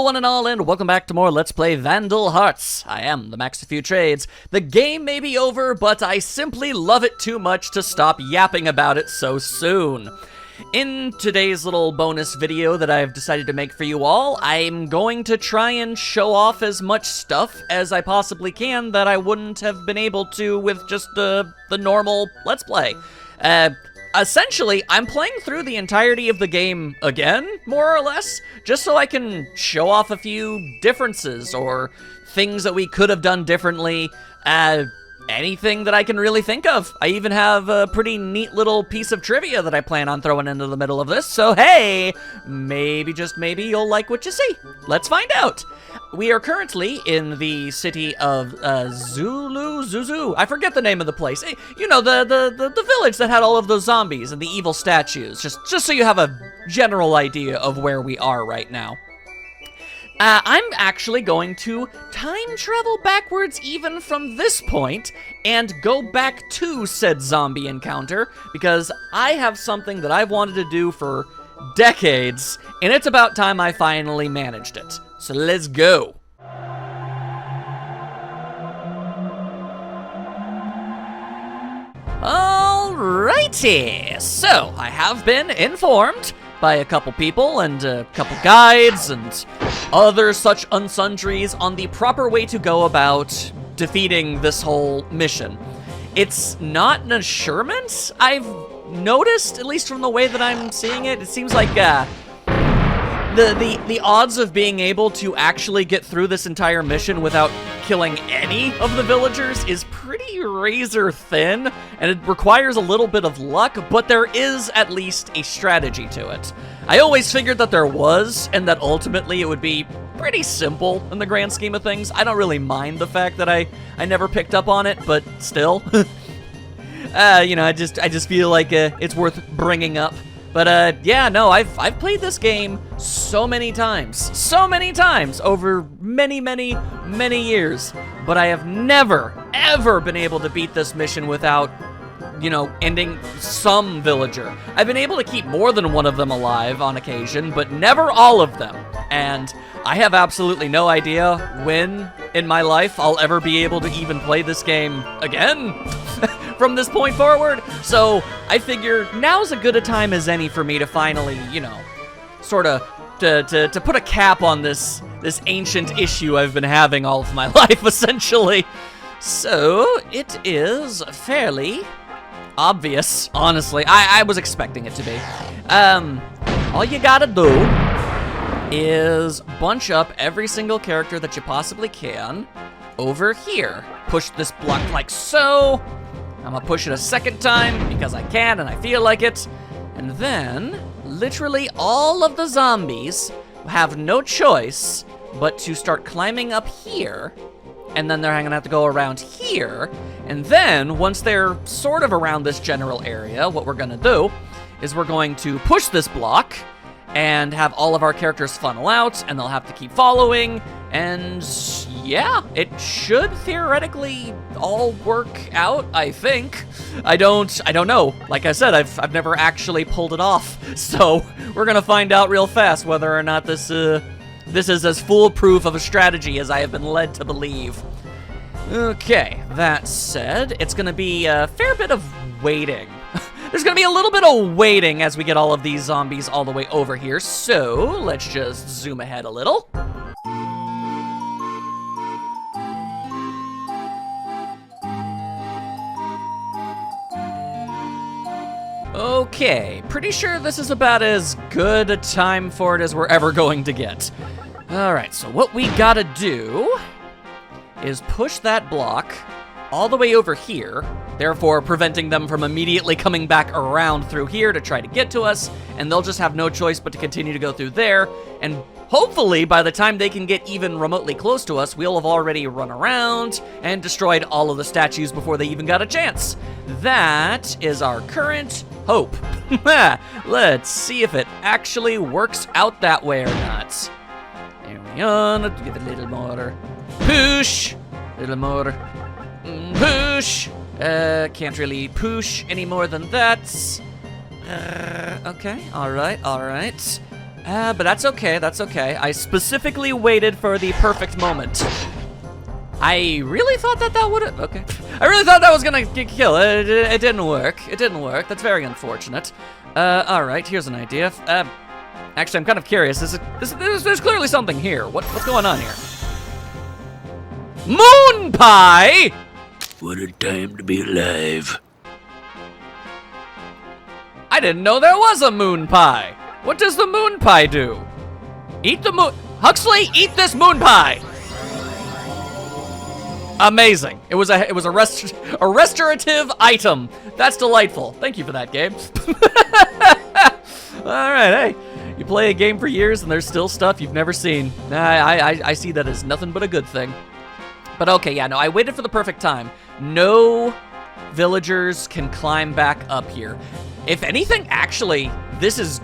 Hello one and all, and welcome back to more Let's Play Vandal Hearts. I am the Max of Few Trades. The game may be over, but I simply love it too much to stop yapping about it so soon. In today's little bonus video that I've decided to make for you all, I'm going to try and show off as much stuff as I possibly can that I wouldn't have been able to with just the normal Let's Play. Essentially, I'm playing through the entirety of the game again, more or less, just so I can show off a few differences or things that we could have done differently, anything that I can really think of. I even have a pretty neat little piece of trivia that I plan on throwing into the middle of this, so hey, maybe, just maybe, you'll like what you see. Let's find out. We are currently in the city of Zuzu. I forget the name of the place. You know, the village that had all of those zombies and the evil statues. Just so you have a general idea of where we are right now. I'm actually going to time travel backwards even from this point and go back to said zombie encounter because I have something that I've wanted to do for decades, and it's about time I finally managed it. So let's go. Alrighty, so I have been informed by a couple people and a couple guides and other such unsundries on the proper way to go about defeating this whole mission. It's not an assurance, I've noticed, at least from the way that I'm seeing it. It seems like the odds of being able to actually get through this entire mission without killing any of the villagers is pretty razor thin, and it requires a little bit of luck, but there is at least a strategy to it. I always figured that there was, and that ultimately it would be pretty simple in the grand scheme of things. I don't really mind the fact that I never picked up on it, but still. You know, I just feel like it's worth bringing up. But yeah, no, I've played this game so many times over many years, but I have never ever been able to beat this mission without, you know, ending some villager. I've been able to keep more than one of them alive on occasion, but never all of them. And I have absolutely no idea when in my life I'll ever be able to even play this game again from this point forward. So I figure now's as good a time as any for me to finally, you know, sort of to put a cap on this ancient issue I've been having all of my life, essentially. So it is fairly obvious, honestly. I was expecting it to be. All you gotta do is bunch up every single character that you possibly can over here. Push this block like so. I'm gonna push it a second time because I can and I feel like it. And then, literally all of the zombies have no choice but to start climbing up here. And then they're gonna have to go around here. And then, once they're sort of around this general area, what we're gonna do is we're going to push this block and have all of our characters funnel out, and they'll have to keep following, and yeah, it should theoretically all work out, I think. I don't know. Like I said, I've never actually pulled it off, so we're gonna find out real fast whether or not this is as foolproof of a strategy as I have been led to believe. Okay, that said, it's gonna be a fair bit of waiting. There's gonna be a little bit of waiting as we get all of these zombies all the way over here, so let's just zoom ahead a little. Okay, pretty sure this is about as good a time for it as we're ever going to get. Alright, so what we gotta do is push that block all the way over here, therefore preventing them from immediately coming back around through here to try to get to us, and they'll just have no choice but to continue to go through there, and hopefully by the time they can get even remotely close to us, we'll have already run around and destroyed all of the statues before they even got a chance. That is our current hope. Let's see if it actually works out that way or not. There we go, let's give it a little more push, a little more push. Can't really push any more than that. Okay, alright. But that's okay, that's okay. I specifically waited for the perfect moment. I really thought that would have, okay. I really thought that was gonna get killed. It didn't work. It didn't work. That's very unfortunate. All right, here's an idea. Actually, I'm kind of curious. There's clearly something here. What's going on here? Moon pie? What a time to be alive. I didn't know there was a moon pie. What does the moon pie do? Eat the moon, Huxley, eat this moon pie. Amazing. It was a restorative item. That's delightful. Thank you for that, game. All right, hey. You play a game for years and there's still stuff you've never seen. I see that as nothing but a good thing. But okay, yeah, no, I waited for the perfect time. No villagers can climb back up here. If anything, actually, this is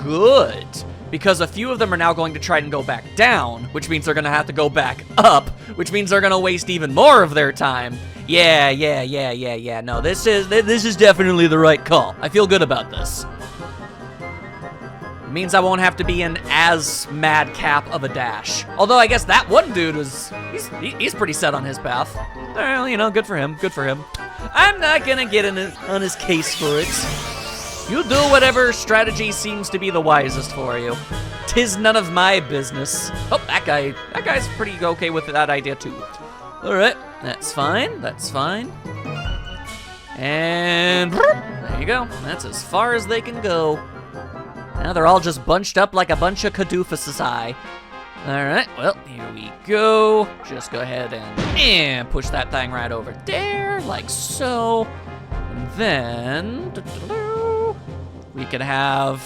good. Because a few of them are now going to try and go back down, which means they're going to have to go back up, which means they're going to waste even more of their time. Yeah. No, this is definitely the right call. I feel good about this. It means I won't have to be in as madcap of a dash. Although I guess that one dude he's pretty set on his path. Well, you know, good for him, good for him. I'm not going to get on his case for it. You do whatever strategy seems to be the wisest for you. 'Tis none of my business. Oh, that guy's pretty okay with that idea too. All right, that's fine, that's fine. And there you go. That's as far as they can go. Now they're all just bunched up like a bunch of cadoofuses. All right, well, here we go. Just go ahead and push that thing right over there, like so. And then we can have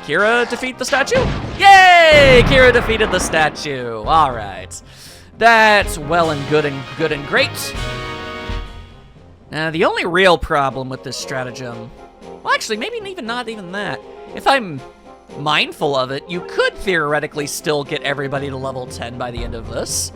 Kira defeat the statue. Yay! Kira defeated the statue. All right. That's well and good and great. Now, the only real problem with this stratagem, well, actually, maybe not even that. If I'm mindful of it, you could theoretically still get everybody to level 10 by the end of this.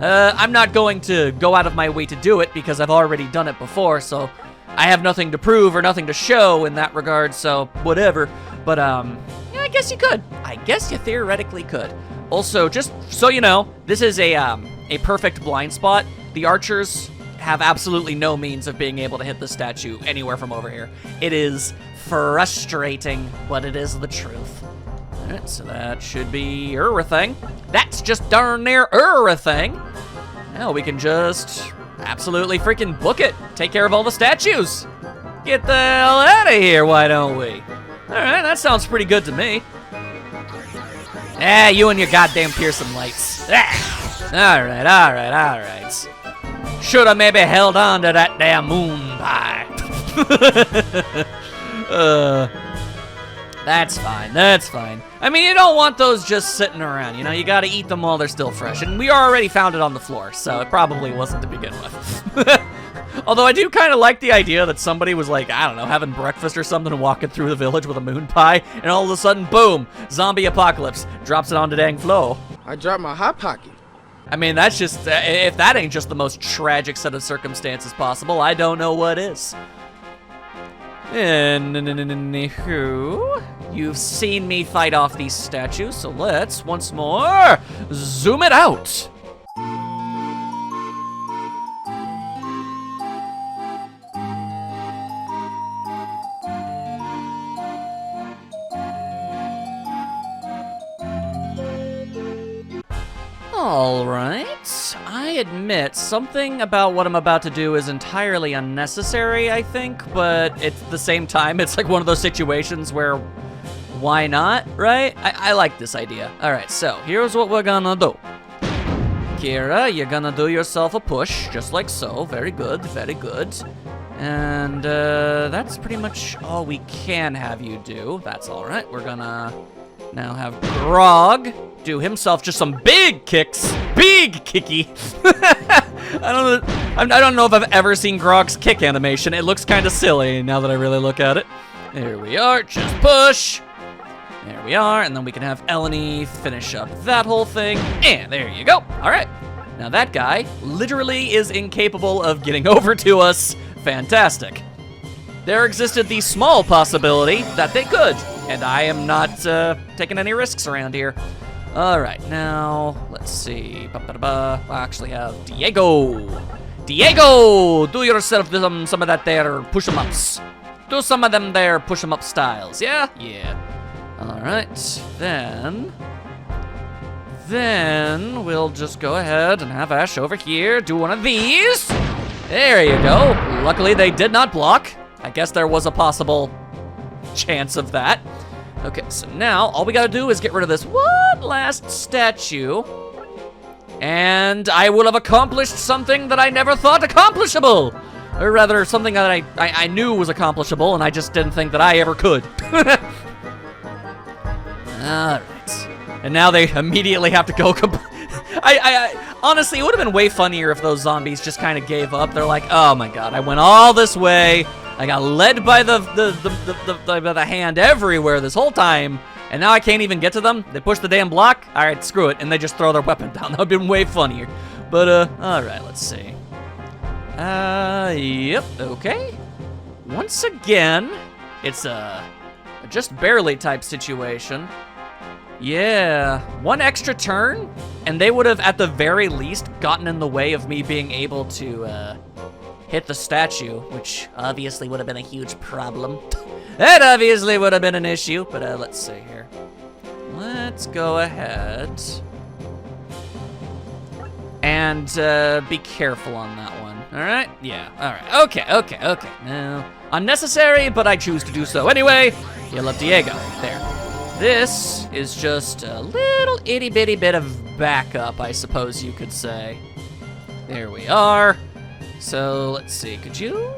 I'm not going to go out of my way to do it because I've already done it before, so I have nothing to prove or nothing to show in that regard, so whatever. But, yeah, I guess you could. I guess you theoretically could. Also, just so you know, this is a perfect blind spot. The archers have absolutely no means of being able to hit the statue anywhere from over here. It is frustrating, but it is the truth. All right, so that should be everything. That's just darn near everything. Now we can just absolutely freaking book it. Take care of all the statues. Get the hell out of here, why don't we? All right, that sounds pretty good to me. You and your goddamn Pearson lights. All right. Shoulda maybe held on to that damn moon pie. That's fine. I mean, you don't want those just sitting around, you know? You gotta eat them while they're still fresh. And we already found it on the floor, so it probably wasn't to begin with. Although I do kind of like the idea that somebody was like, I don't know, having breakfast or something and walking through the village with a moon pie, and all of a sudden, boom, zombie apocalypse, drops it on the dang floor. I dropped my hot pocket. I mean, that's just, if that ain't just the most tragic set of circumstances possible, I don't know what is. Anywho, you've seen me fight off these statues, so let's, once more, zoom it out. Alright, I admit, something about what I'm about to do is entirely unnecessary, I think, but at the same time, it's like one of those situations where, why not, right? I like this idea. Alright, so, here's what we're gonna do. Kira, you're gonna do yourself a push, just like so. Very good, very good. And, that's pretty much all we can have you do. That's alright, we're gonna now have Grog do himself just some big kicks. Big kicky. I don't know if I've ever seen Grog's kick animation. It looks kind of silly now that I really look at it. There we are, just push. There we are, and then we can have Eleni finish up that whole thing. And there you go. All right. Now that guy literally is incapable of getting over to us. Fantastic. there existed the small possibility that they could. And I am not taking any risks around here. All right, now, let's see. I actually have Diego. Diego, do yourself some of that there push-em-ups. Do some of them there push-em-up styles, yeah? Yeah. All right, then we'll just go ahead and have Ash over here do one of these. There you go. Luckily, they did not block. I guess there was a possible chance of that. Okay, so now all we gotta do is get rid of this one last statue, and I will have accomplished something that I never thought accomplishable. Or rather, something that I knew was accomplishable, and I just didn't think that I ever could. All right. And now they immediately have to go honestly, it would have been way funnier if those zombies just kind of gave up. They're like, oh my god, I went all this way. I got led by the hand everywhere this whole time, and now I can't even get to them. They push the damn block. All right, screw it, and they just throw their weapon down. That would have been way funnier. But all right, let's see. Yep, okay. Once again, it's a just barely type situation. Yeah, one extra turn, and they would have, at the very least, gotten in the way of me being able to, hit the statue, which obviously would have been a huge problem. That obviously would have been an issue, but, let's see here. Let's go ahead and, be careful on that one, alright? Yeah, alright, okay. No, unnecessary, but I choose to do so anyway. Heal up Diego, there. This is just a little itty-bitty bit of backup, I suppose you could say. There we are. So, let's see, could you?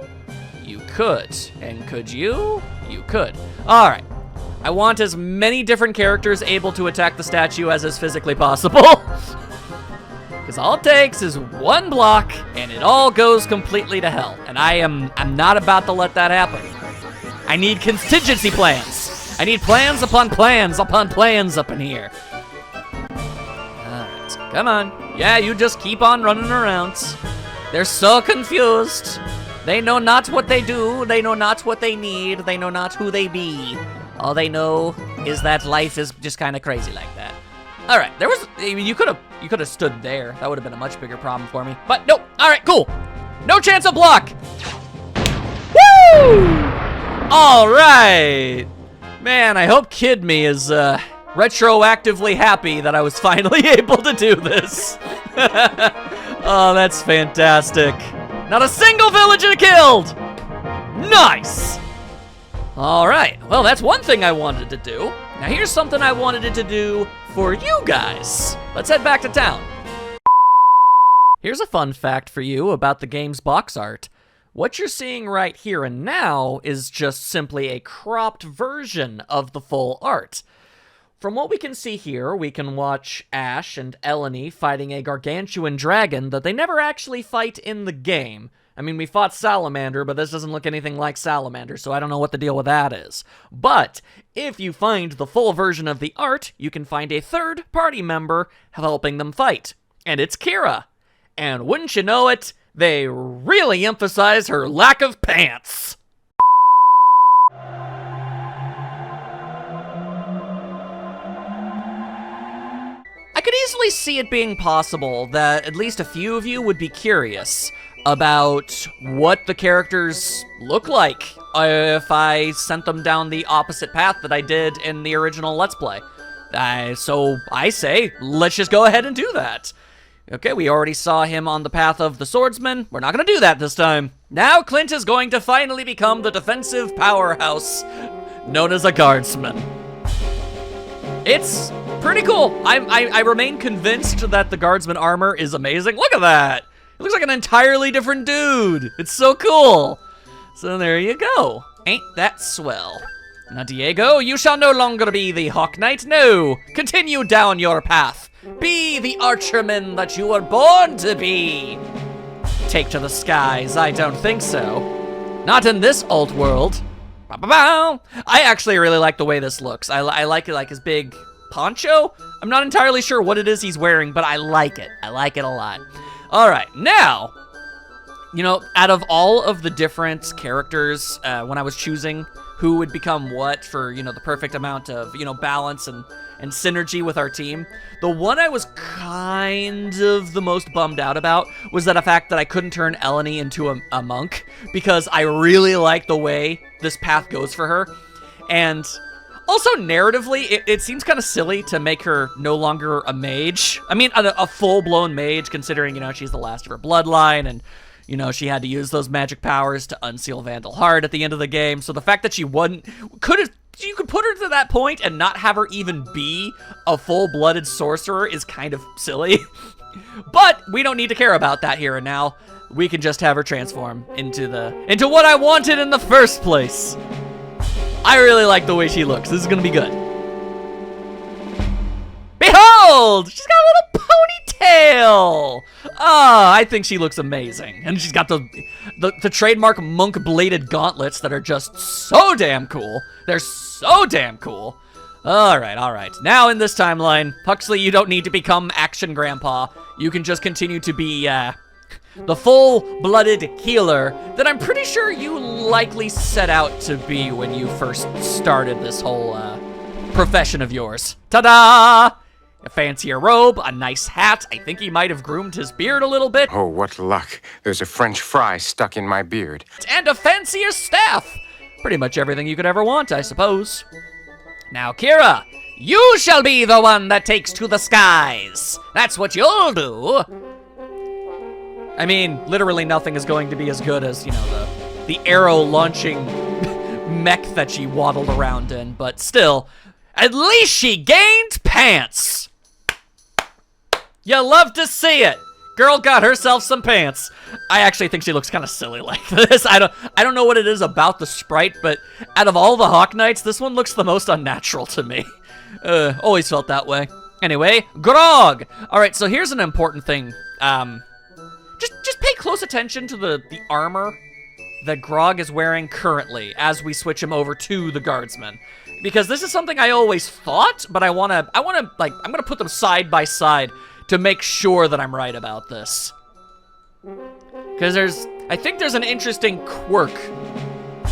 You could. And could you? You could. All right. I want as many different characters able to attack the statue as is physically possible. Because all it takes is one block, and it all goes completely to hell. And I'm not about to let that happen. I need contingency plans. I need plans upon plans upon plans up in here. Alright, come on. Yeah, you just keep on running around. They're so confused. They know not what they do. They know not what they need. They know not who they be. All they know is that life is just kind of crazy like that. Alright, you could have stood there. That would have been a much bigger problem for me. But nope. Alright, cool. No chance of block. Woo! Alright. Man, I hope Kid Me is retroactively happy that I was finally able to do this. Oh, that's fantastic. Not a single villager killed! Nice! Alright, well, that's one thing I wanted to do. Now here's something I wanted to do for you guys. Let's head back to town. Here's a fun fact for you about the game's box art. What you're seeing right here and now is just simply a cropped version of the full art. From what we can see here, we can watch Ash and Eleni fighting a gargantuan dragon that they never actually fight in the game. I mean, we fought Salamander, but this doesn't look anything like Salamander, so I don't know what the deal with that is. But if you find the full version of the art, you can find a third party member helping them fight. And it's Kira. And wouldn't you know it, they really emphasize her lack of pants. I could easily see it being possible that at least a few of you would be curious about what the characters look like if I sent them down the opposite path that I did in the original Let's Play. So I say, let's just go ahead and do that. Okay, we already saw him on the path of the swordsman. We're not going to do that this time. Now Clint is going to finally become the defensive powerhouse known as a guardsman. It's pretty cool. I remain convinced that the guardsman armor is amazing. Look at that. It looks like an entirely different dude. It's so cool. So there you go. Ain't that swell? Now, Diego, you shall no longer be the Hawk Knight. No, continue down your path. Be the archerman that you were born to be. Take to the skies, I don't think so. Not in this old world. Ba-ba-bow. I actually really like the way this looks. I like it, like his big poncho. I'm not entirely sure what it is he's wearing, but I like it. I like it a lot. All right, now, You know, out of all of the different characters, when I was choosing who would become what for, you know, the perfect amount of, you know, balance and synergy with our team, the one I was kind of the most bummed out about was the fact that I couldn't turn Eleni into a monk, because I really like the way this path goes for her. And also, narratively, it seems kind of silly to make her no longer a mage. I mean, a full-blown mage, considering, you know, she's the last of her bloodline, and, you know, she had to use those magic powers to unseal Vandal Heart at the end of the game. So the fact that she you could put her to that point and not have her even be a full-blooded sorcerer is kind of silly. But we don't need to care about that here and now. We can just have her transform into what I wanted in the first place. I really like the way she looks. This is gonna be good. Behold! She's got a little ponytail! Ah, I think she looks amazing. And she's got the trademark monk-bladed gauntlets that are just so damn cool. They're so damn cool. Alright. Now in this timeline, Huxley, you don't need to become Action Grandpa. You can just continue to be, the full-blooded healer that I'm pretty sure you likely set out to be when you first started this whole, profession of yours. Ta-da! A fancier robe, a nice hat. I think he might have groomed his beard a little bit. Oh, what luck. There's a French fry stuck in my beard. And a fancier staff. Pretty much everything you could ever want, I suppose. Now, Kira, you shall be the one that takes to the skies. That's what you'll do. I mean, literally nothing is going to be as good as, you know, the arrow-launching mech that she waddled around in, but still, at least she gained pants! You love to see it! Girl got herself some pants. I actually think she looks kind of silly like this. I don't know what it is about the sprite, but out of all the Hawk Knights, this one looks the most unnatural to me. Always felt that way. Anyway, Grog! Alright, so here's an important thing. Just pay close attention to the armor that Grog is wearing currently as we switch him over to the Guardsman. Because this is something I always thought, but I'm gonna put them side by side to make sure that I'm right about this. Because I think there's an interesting quirk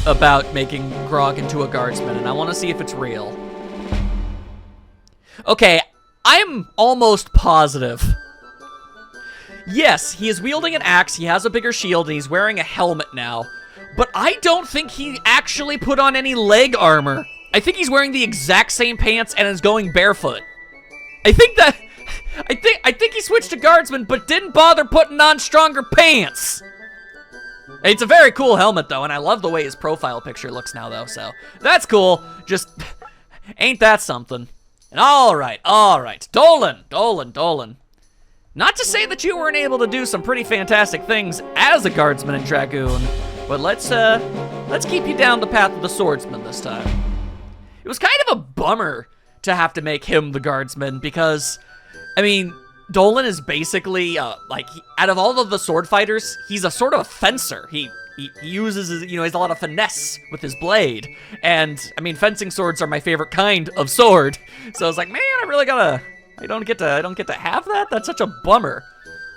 about making Grog into a Guardsman, and I want to see if it's real. Okay, I'm almost positive. Yes, he is wielding an axe, he has a bigger shield, and he's wearing a helmet now. But I don't think he actually put on any leg armor. I think he's wearing the exact same pants and is going barefoot. I think he switched to Guardsman, but didn't bother putting on stronger pants. It's a very cool helmet, though, and I love the way his profile picture looks now, though, so that's cool. Just, ain't that something? And alright. Dolan. Not to say that you weren't able to do some pretty fantastic things as a Guardsman in Dragoon, but let's keep you down the path of the Swordsman this time. It was kind of a bummer to have to make him the Guardsman because, I mean, Dolan is basically, out of all of the sword fighters, he's a sort of a fencer. He uses his, he has a lot of finesse with his blade. And, I mean, fencing swords are my favorite kind of sword. So I was like, man, I don't get to have that? That's such a bummer.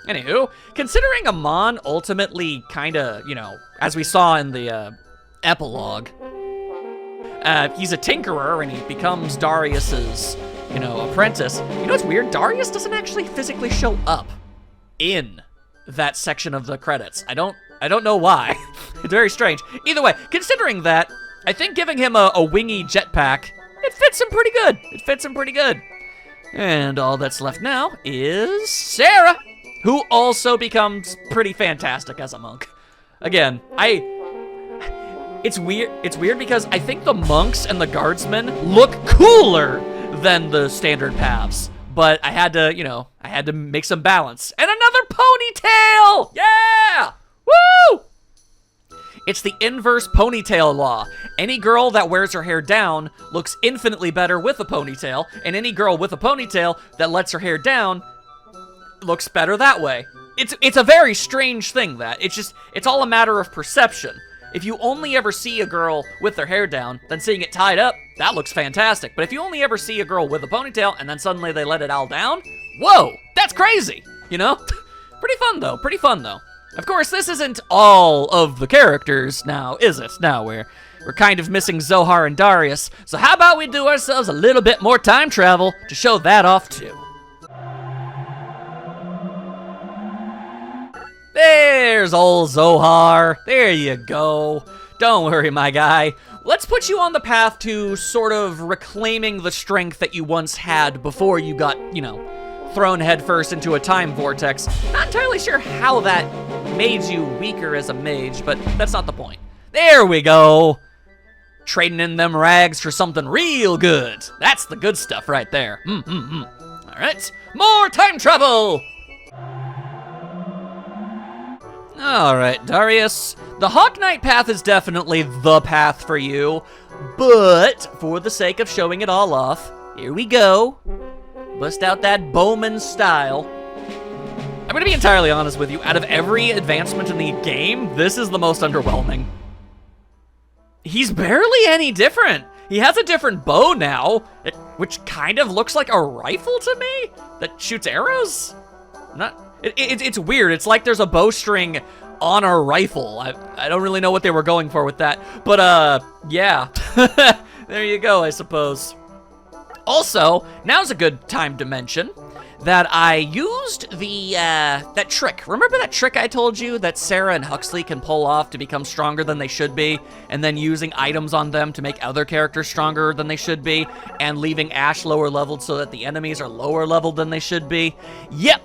Anywho, considering Amon ultimately kinda, as we saw in the, epilogue, he's a tinkerer and he becomes Darius's, apprentice. You know what's weird? Darius doesn't actually physically show up in that section of the credits. I don't know why. It's very strange. Either way, considering that, I think giving him a wingy jetpack, it fits him pretty good. And all that's left now is Sarah, who also becomes pretty fantastic as a monk. Again, it's weird because I think the monks and the guardsmen look cooler than the standard paths. But I had to make some balance. And another ponytail! Yeah! Woo! It's the inverse ponytail law. Any girl that wears her hair down looks infinitely better with a ponytail, and any girl with a ponytail that lets her hair down looks better that way. It's a very strange thing that. It's all a matter of perception. If you only ever see a girl with their hair down, then seeing it tied up, that looks fantastic. But if you only ever see a girl with a ponytail and then suddenly they let it all down, whoa, that's crazy, Pretty fun though. Of course, this isn't all of the characters now, is it? Now we're kind of missing Zohar and Darius, so how about we do ourselves a little bit more time travel to show that off too. There's old Zohar. There you go. Don't worry, my guy. Let's put you on the path to sort of reclaiming the strength that you once had before you got, thrown headfirst into a time vortex. Not entirely sure how that made you weaker as a mage, but that's not the point. There we go. Trading in them rags for something real good. That's the good stuff right there. All right, more time travel. All right, Darius. The Hawk Knight path is definitely the path for you, but for the sake of showing it all off, here we go. Bust out that Bowman style. I'm gonna be entirely honest with you. Out of every advancement in the game, this is the most underwhelming. He's barely any different. He has a different bow now, which kind of looks like a rifle to me that shoots arrows. It's weird. It's like there's a bowstring on a rifle. I don't really know what they were going for with that, but yeah. There you go, I suppose. Also, now's a good time to mention that I used the, that trick. Remember that trick I told you that Sarah and Huxley can pull off to become stronger than they should be, and then using items on them to make other characters stronger than they should be, and leaving Ash lower leveled so that the enemies are lower leveled than they should be? Yep.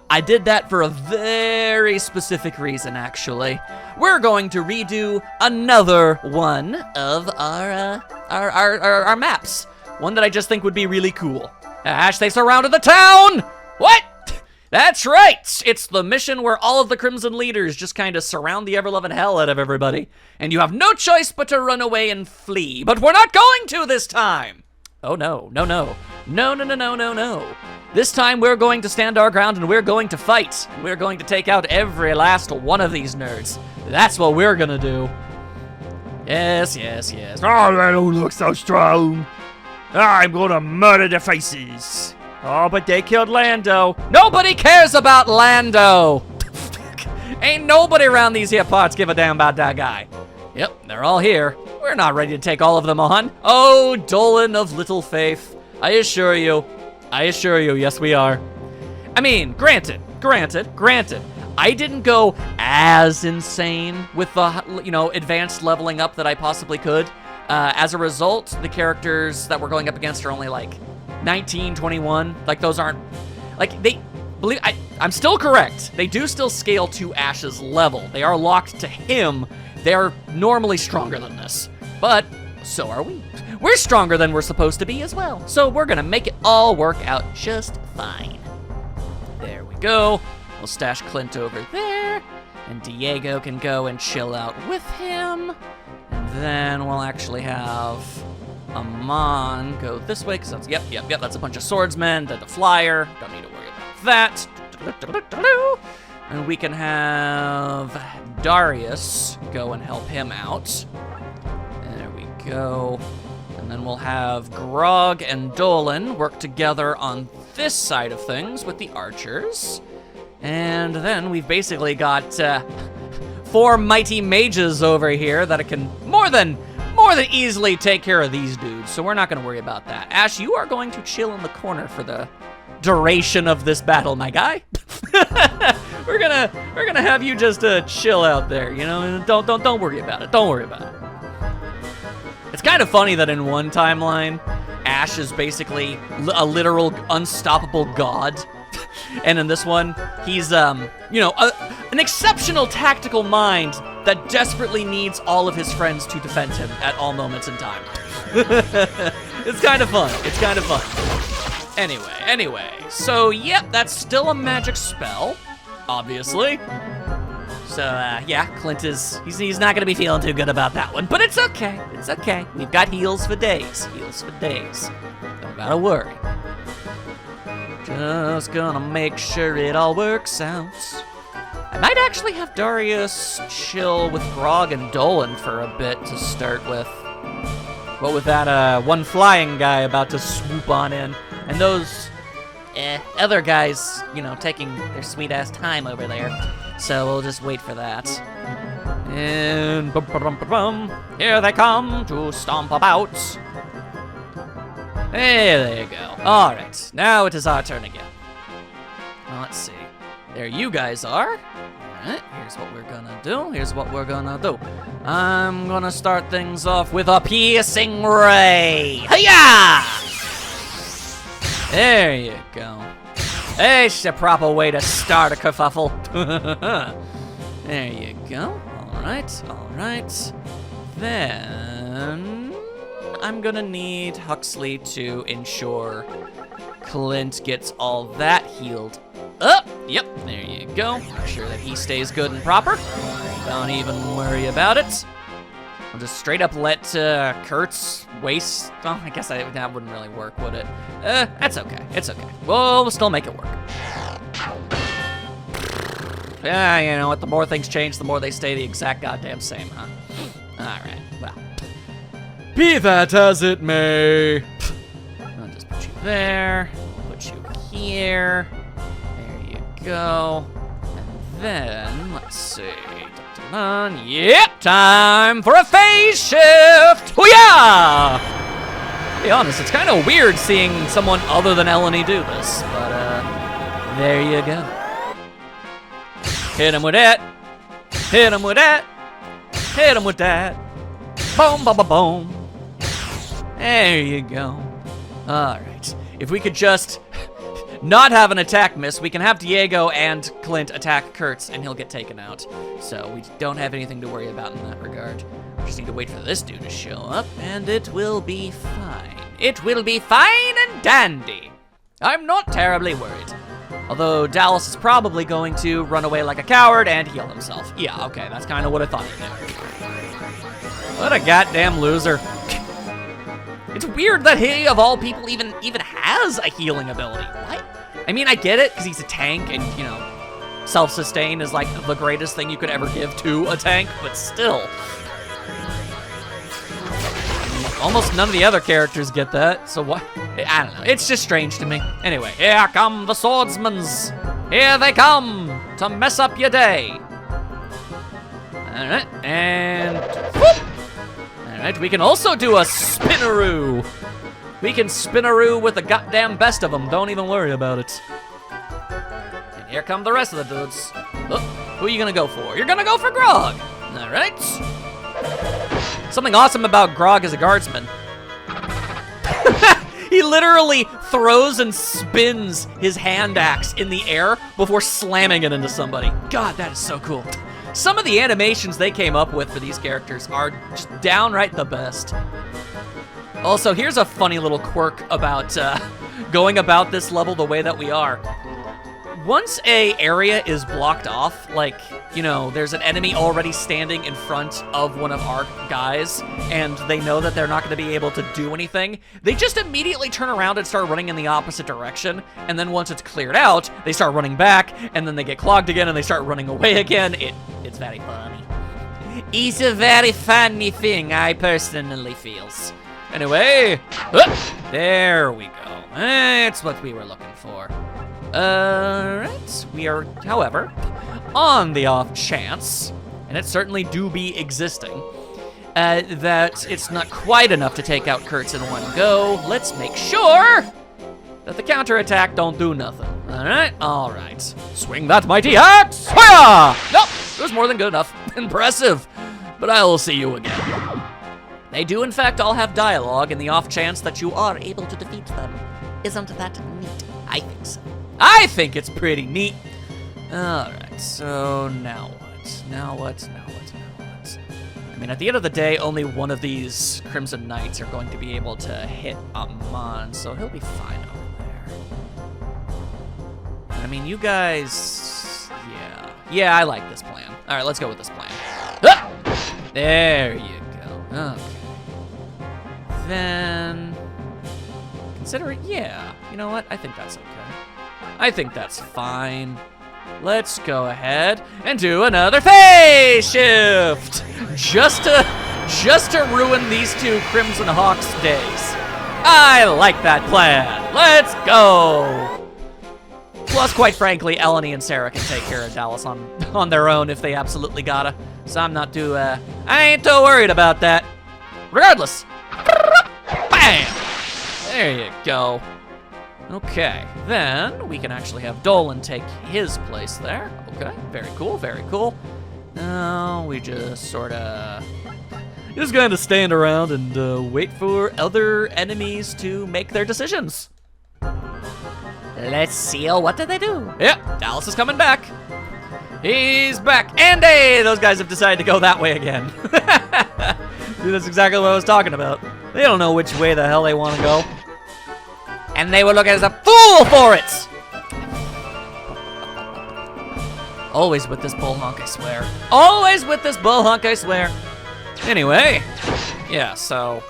I did that for a very specific reason, actually. We're going to redo another one of our maps. One that I just think would be really cool. Ash, they surrounded the town! What? That's right! It's the mission where all of the Crimson leaders just kind of surround the ever-loving hell out of everybody, and you have no choice but to run away and flee. But we're not going to this time! Oh, no. This time we're going to stand our ground and we're going to fight. We're going to take out every last one of these nerds. That's what we're gonna do. Yes. Oh, they don't look so strong. I'm gonna murder their faces. Oh, but they killed Lando. Nobody cares about Lando. Ain't nobody around these here parts give a damn about that guy. Yep, they're all here. We're not ready to take all of them on. Oh, Dolan of little faith. I assure you, yes we are. I mean, granted. I didn't go as insane with the, advanced leveling up that I possibly could. As a result, the characters that we're going up against are only like 19, 21. Like those aren't, like I'm still correct. They do still scale to Ash's level. They are locked to him. They are normally stronger than this, but so are we. We're stronger than we're supposed to be as well. So we're gonna make it all work out just fine. There we go. We'll stash Clint over there, and Diego can go and chill out with him. And then we'll actually have Amon go this way, because that's, yep, that's a bunch of swordsmen, then the flyer. Don't need to worry about that. And we can have Darius go and help him out. There we go. And then we'll have Grog and Dolan work together on this side of things with the archers. And then we've basically got 4 mighty mages over here that can more than easily take care of these dudes. So we're not going to worry about that. Ash, you are going to chill in the corner for the duration of this battle, my guy. We're gonna have you just chill out there, Don't worry about it. Don't worry about it. It's kind of funny that in one timeline, Ash is basically a literal unstoppable god. And in this one, he's, an exceptional tactical mind that desperately needs all of his friends to defend him at all moments in time. It's kind of fun. Anyway, so yep, that's still a magic spell, obviously. So, yeah, Clint he's not gonna be feeling too good about that one, but it's okay. We've got heals for days. Don't gotta worry. Just gonna make sure it all works out. I might actually have Darius chill with Grog and Dolan for a bit to start with. What with that, one flying guy about to swoop on in, and those, other guys, taking their sweet-ass time over there. So we'll just wait for that. And here they come to stomp about. Hey, there you go. All right, now it is our turn again. Well, let's see. There you guys are. All right, here's what we're gonna do. I'm gonna start things off with a piercing ray. Hiya! There you go. It's the proper way to start a kerfuffle. There you go. All right. Then I'm gonna need Huxley to ensure Clint gets all that healed up. Yep, there you go. Make sure that he stays good and proper. Don't even worry about it. I'll just straight up let Kurtz waste. Oh, I guess that wouldn't really work, would it? That's okay. It's okay. We'll still make it work. Yeah, you know what? The more things change, the more they stay the exact goddamn same, huh? All right. Well, be that as it may. I'll just put you there. Put you here. There you go. And then let's see. Yep, time for a phase shift! Hoo-yah! To be honest, it's kind of weird seeing someone other than Eleni do this, but there you go. Hit him with that. Hit him with that. Hit him with that. Boom, boom, boom, boom. There you go. All right. If we could just not have an attack miss, we can have Diego and Clint attack Kurtz, and he'll get taken out. So we don't have anything to worry about in that regard. We just need to wait for this dude to show up, and it will be fine. It will be fine and dandy. I'm not terribly worried. Although Dallas is probably going to run away like a coward and heal himself. Yeah, okay, that's kind of what I thought he'd do. What a goddamn loser. It's weird that he, of all people, even has a healing ability. What? I mean, I get it, because he's a tank, and, you know, self-sustain is, like, the greatest thing you could ever give to a tank, but still. Almost none of the other characters get that, so what? I don't know. It's just strange to me. Anyway, here come the swordsmans. Here they come to mess up your day. All right, and whoop. All right, we can also do a spinaroo. We can spinaroo with the goddamn best of them. Don't even worry about it. And here come the rest of the dudes. Oh, who are you gonna go for? You're gonna go for Grog. All right. Something awesome about Grog as a guardsman. He literally throws and spins his hand axe in the air before slamming it into somebody. God, that is so cool. Some of the animations they came up with for these characters are just downright the best. Also, here's a funny little quirk about going about this level the way that we are. Once a area is blocked off, like, you know, there's an enemy already standing in front of one of our guys, and they know that they're not going to be able to do anything, they just immediately turn around and start running in the opposite direction, and then once it's cleared out, they start running back, and then they get clogged again, and they start running away again. It's very funny. It's a very funny thing, I personally feels. Anyway, there we go. That's what we were looking for. Alright, we are, however, on the off chance, and it certainly do be existing, that it's not quite enough to take out Kurtz in one go. Let's make sure that the counterattack don't do nothing. Alright. Swing that mighty axe! Hiya! Nope, it was more than good enough. Impressive. But I will see you again. They do, in fact, all have dialogue in the off chance that you are able to defeat them. Isn't that neat? I think so. I think it's pretty neat. Alright, so now what? Now what? I mean, at the end of the day, only one of these Crimson Knights are going to be able to hit Amon, so he'll be fine over there. I mean, you guys... Yeah, I like this plan. Alright, let's go with this plan. Ah! There you go. Okay. Then... consider it, yeah. You know what? I think that's okay. I think that's fine. Let's go ahead and do another phase shift! Just to ruin these two Crimson Hawks days. I like that plan. Let's go! Plus, quite frankly, Eleni and Sarah can take care of Dallas on their own if they absolutely gotta. So I'm not too, I ain't too worried about that. Regardless. Bam! There you go. Okay, then we can actually have Dolan take his place there. Okay, very cool, very cool. Now we just sorta stand around and wait for other enemies to make their decisions. Let's see, what did they do? Yep, Dallas is coming back. He's back, and hey, those guys have decided to go that way again. See, that's exactly what I was talking about. They don't know which way the hell they want to go. And they would look as a fool for it! Always with this bull hunk, I swear. Always with this bull hunk, I swear. Anyway, yeah, so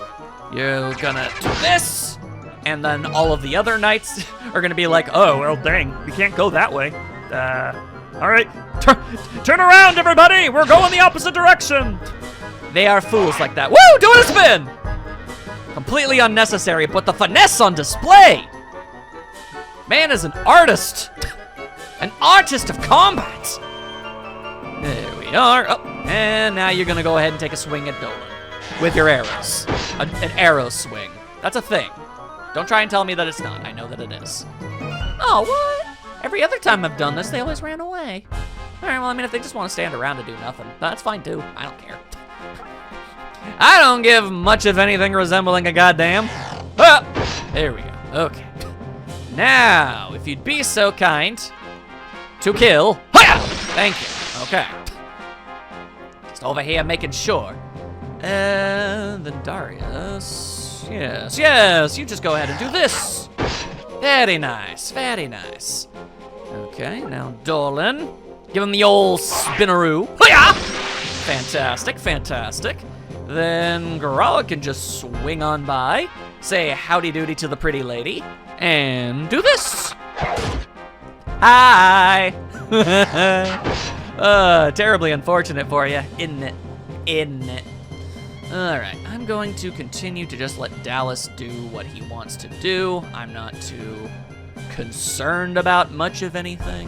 you're gonna do this, and then all of the other knights are gonna be like, oh, well, dang, we can't go that way. All right, turn around, everybody. We're going the opposite direction. They are fools like that. Woo, doing a spin! Completely unnecessary, but the finesse on display! Man is an artist. An artist of combat. There we are. Oh, and now you're gonna go ahead and take a swing at Dolan with your arrows. An arrow swing. That's a thing. Don't try and tell me that it's not. I know that it is. Oh, what? Every other time I've done this, they always ran away. All right, well, I mean, if they just want to stand around and do nothing, that's fine too. I don't care. I don't give much of anything resembling a goddamn. Ah, there we go. Okay. Now, if you'd be so kind to kill. Hiya! Thank you. Okay. Just over here making sure. And then Darius. Yes, you just go ahead and do this. Very nice, very nice. Okay, now Dolan. Give him the old spinneroo. Hiya! Fantastic, fantastic. Then Garala can just swing on by, say howdy doody to the pretty lady, and do this. Hi! Terribly unfortunate for you, isn't it? Isn't it? Alright, I'm going to continue to just let Dallas do what he wants to do. I'm not too concerned about much of anything.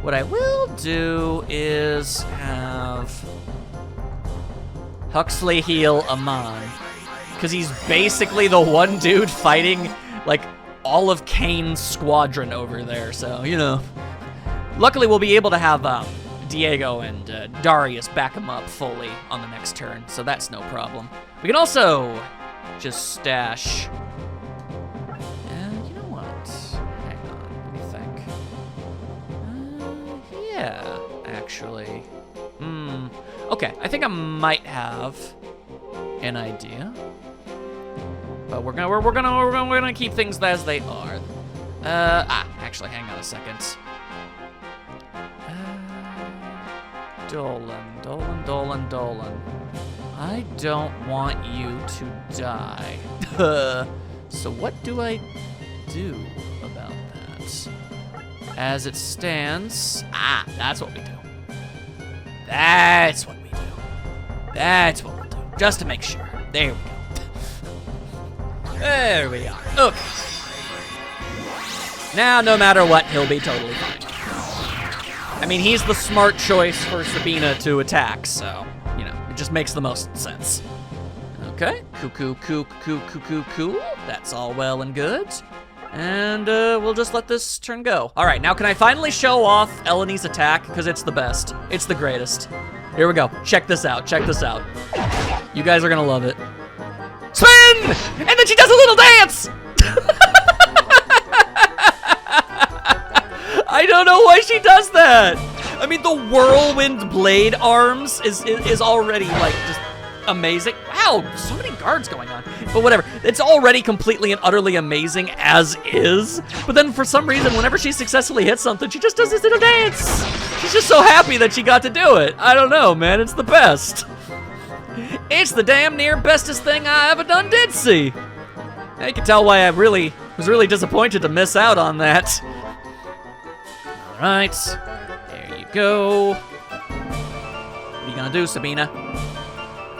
What I will do is have Huxley heal Amon, because he's basically the one dude fighting, like, all of Kane's squadron over there, so, you know. Luckily, we'll be able to have Diego and Darius back him up fully on the next turn, so that's no problem. We can also just stash... you know what? Hang on, let me think. Yeah, actually. Okay, I think I might have an idea, but we're gonna keep things as they are. Actually, hang on a second. Dolan. I don't want you to die. So what do I do about that? As it stands, that's what we do. That's what we do. That's what we'll do, just to make sure. There we go. There we are. Okay. Now, no matter what, he'll be totally fine. I mean, he's the smart choice for Sabina to attack, so, you know, it just makes the most sense. Okay. Cool. That's all well and good. And we'll just let this turn go. All right, now can I finally show off Eleni's attack? Because it's the best. It's the greatest. Here we go. Check this out. Check this out. You guys are going to love it. Spin! And then she does a little dance! I don't know why she does that. I mean, the whirlwind blade arms is already, like, just amazing. Wow, so many guards going on. But whatever, it's already completely and utterly amazing as is. But then for some reason, whenever she successfully hits something, she just does this little dance. She's just so happy that she got to do it. I don't know, man, it's the best. It's the damn near bestest thing I ever done did see. Now you can tell why I was really disappointed to miss out on that. All right, there you go. What are you gonna do, Sabina?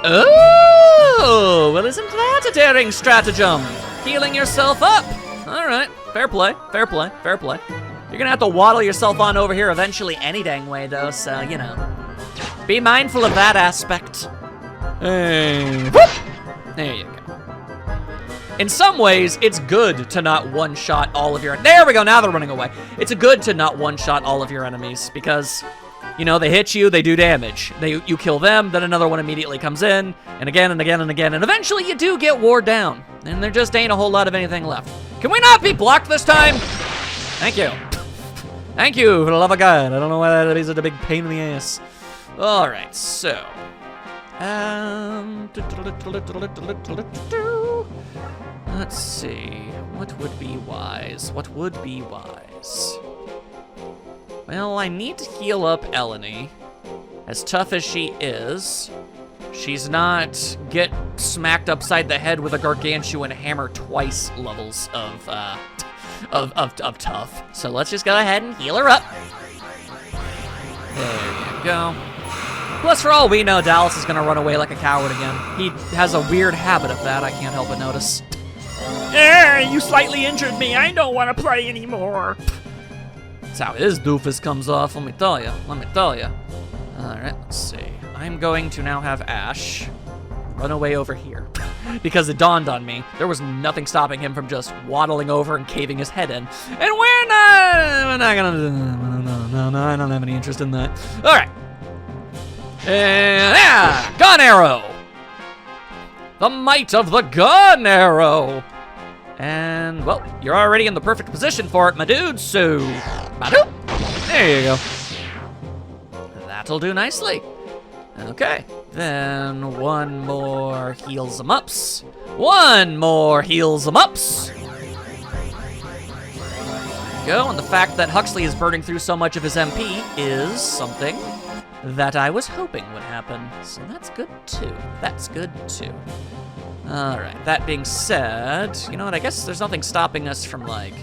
Oh, well, isn't that a daring stratagem? Healing yourself up. All right, fair play. You're gonna have to waddle yourself on over here eventually any dang way, though, so, you know. Be mindful of that aspect. Hey, whoop! There you go. In some ways, it's good to not one-shot all of your... There we go, now they're running away. It's good to not one-shot all of your enemies, because, you know, they hit you, they do damage. You kill them, then another one immediately comes in, and again, and again, and again, and eventually you do get wore down, and there just ain't a whole lot of anything left. Can we not be blocked this time? Thank you. Thank you, for the love of God. I don't know why that is a big pain in the ass. All right, so... let's see. What would be wise? What would be wise? Well, I need to heal up Eleni. As tough as she is, she's not get smacked upside the head with a gargantuan hammer twice levels of tough. So let's just go ahead and heal her up. There you go. Plus, for all we know, Dallas is gonna run away like a coward again. He has a weird habit of that, I can't help but notice. You slightly injured me. I don't want to play anymore. That's how his doofus comes off, let me tell you. Let me tell you. Alright, let's see. I'm going to now have Ash run away over here. Because it dawned on me, there was nothing stopping him from just waddling over and caving his head in. And we're not gonna... No, I don't have any interest in that. Alright. And yeah, gun arrow. The might of the gun arrow. And, well, you're already in the perfect position for it, my dude, so... Ba-doop. There you go. That'll do nicely. Okay, then one more heals 'em ups. One more heals 'em ups. Go, and the fact that Huxley is burning through so much of his MP is something that I was hoping would happen. So that's good too. That's good too. All right, that being said, you know what, I guess there's nothing stopping us from, like,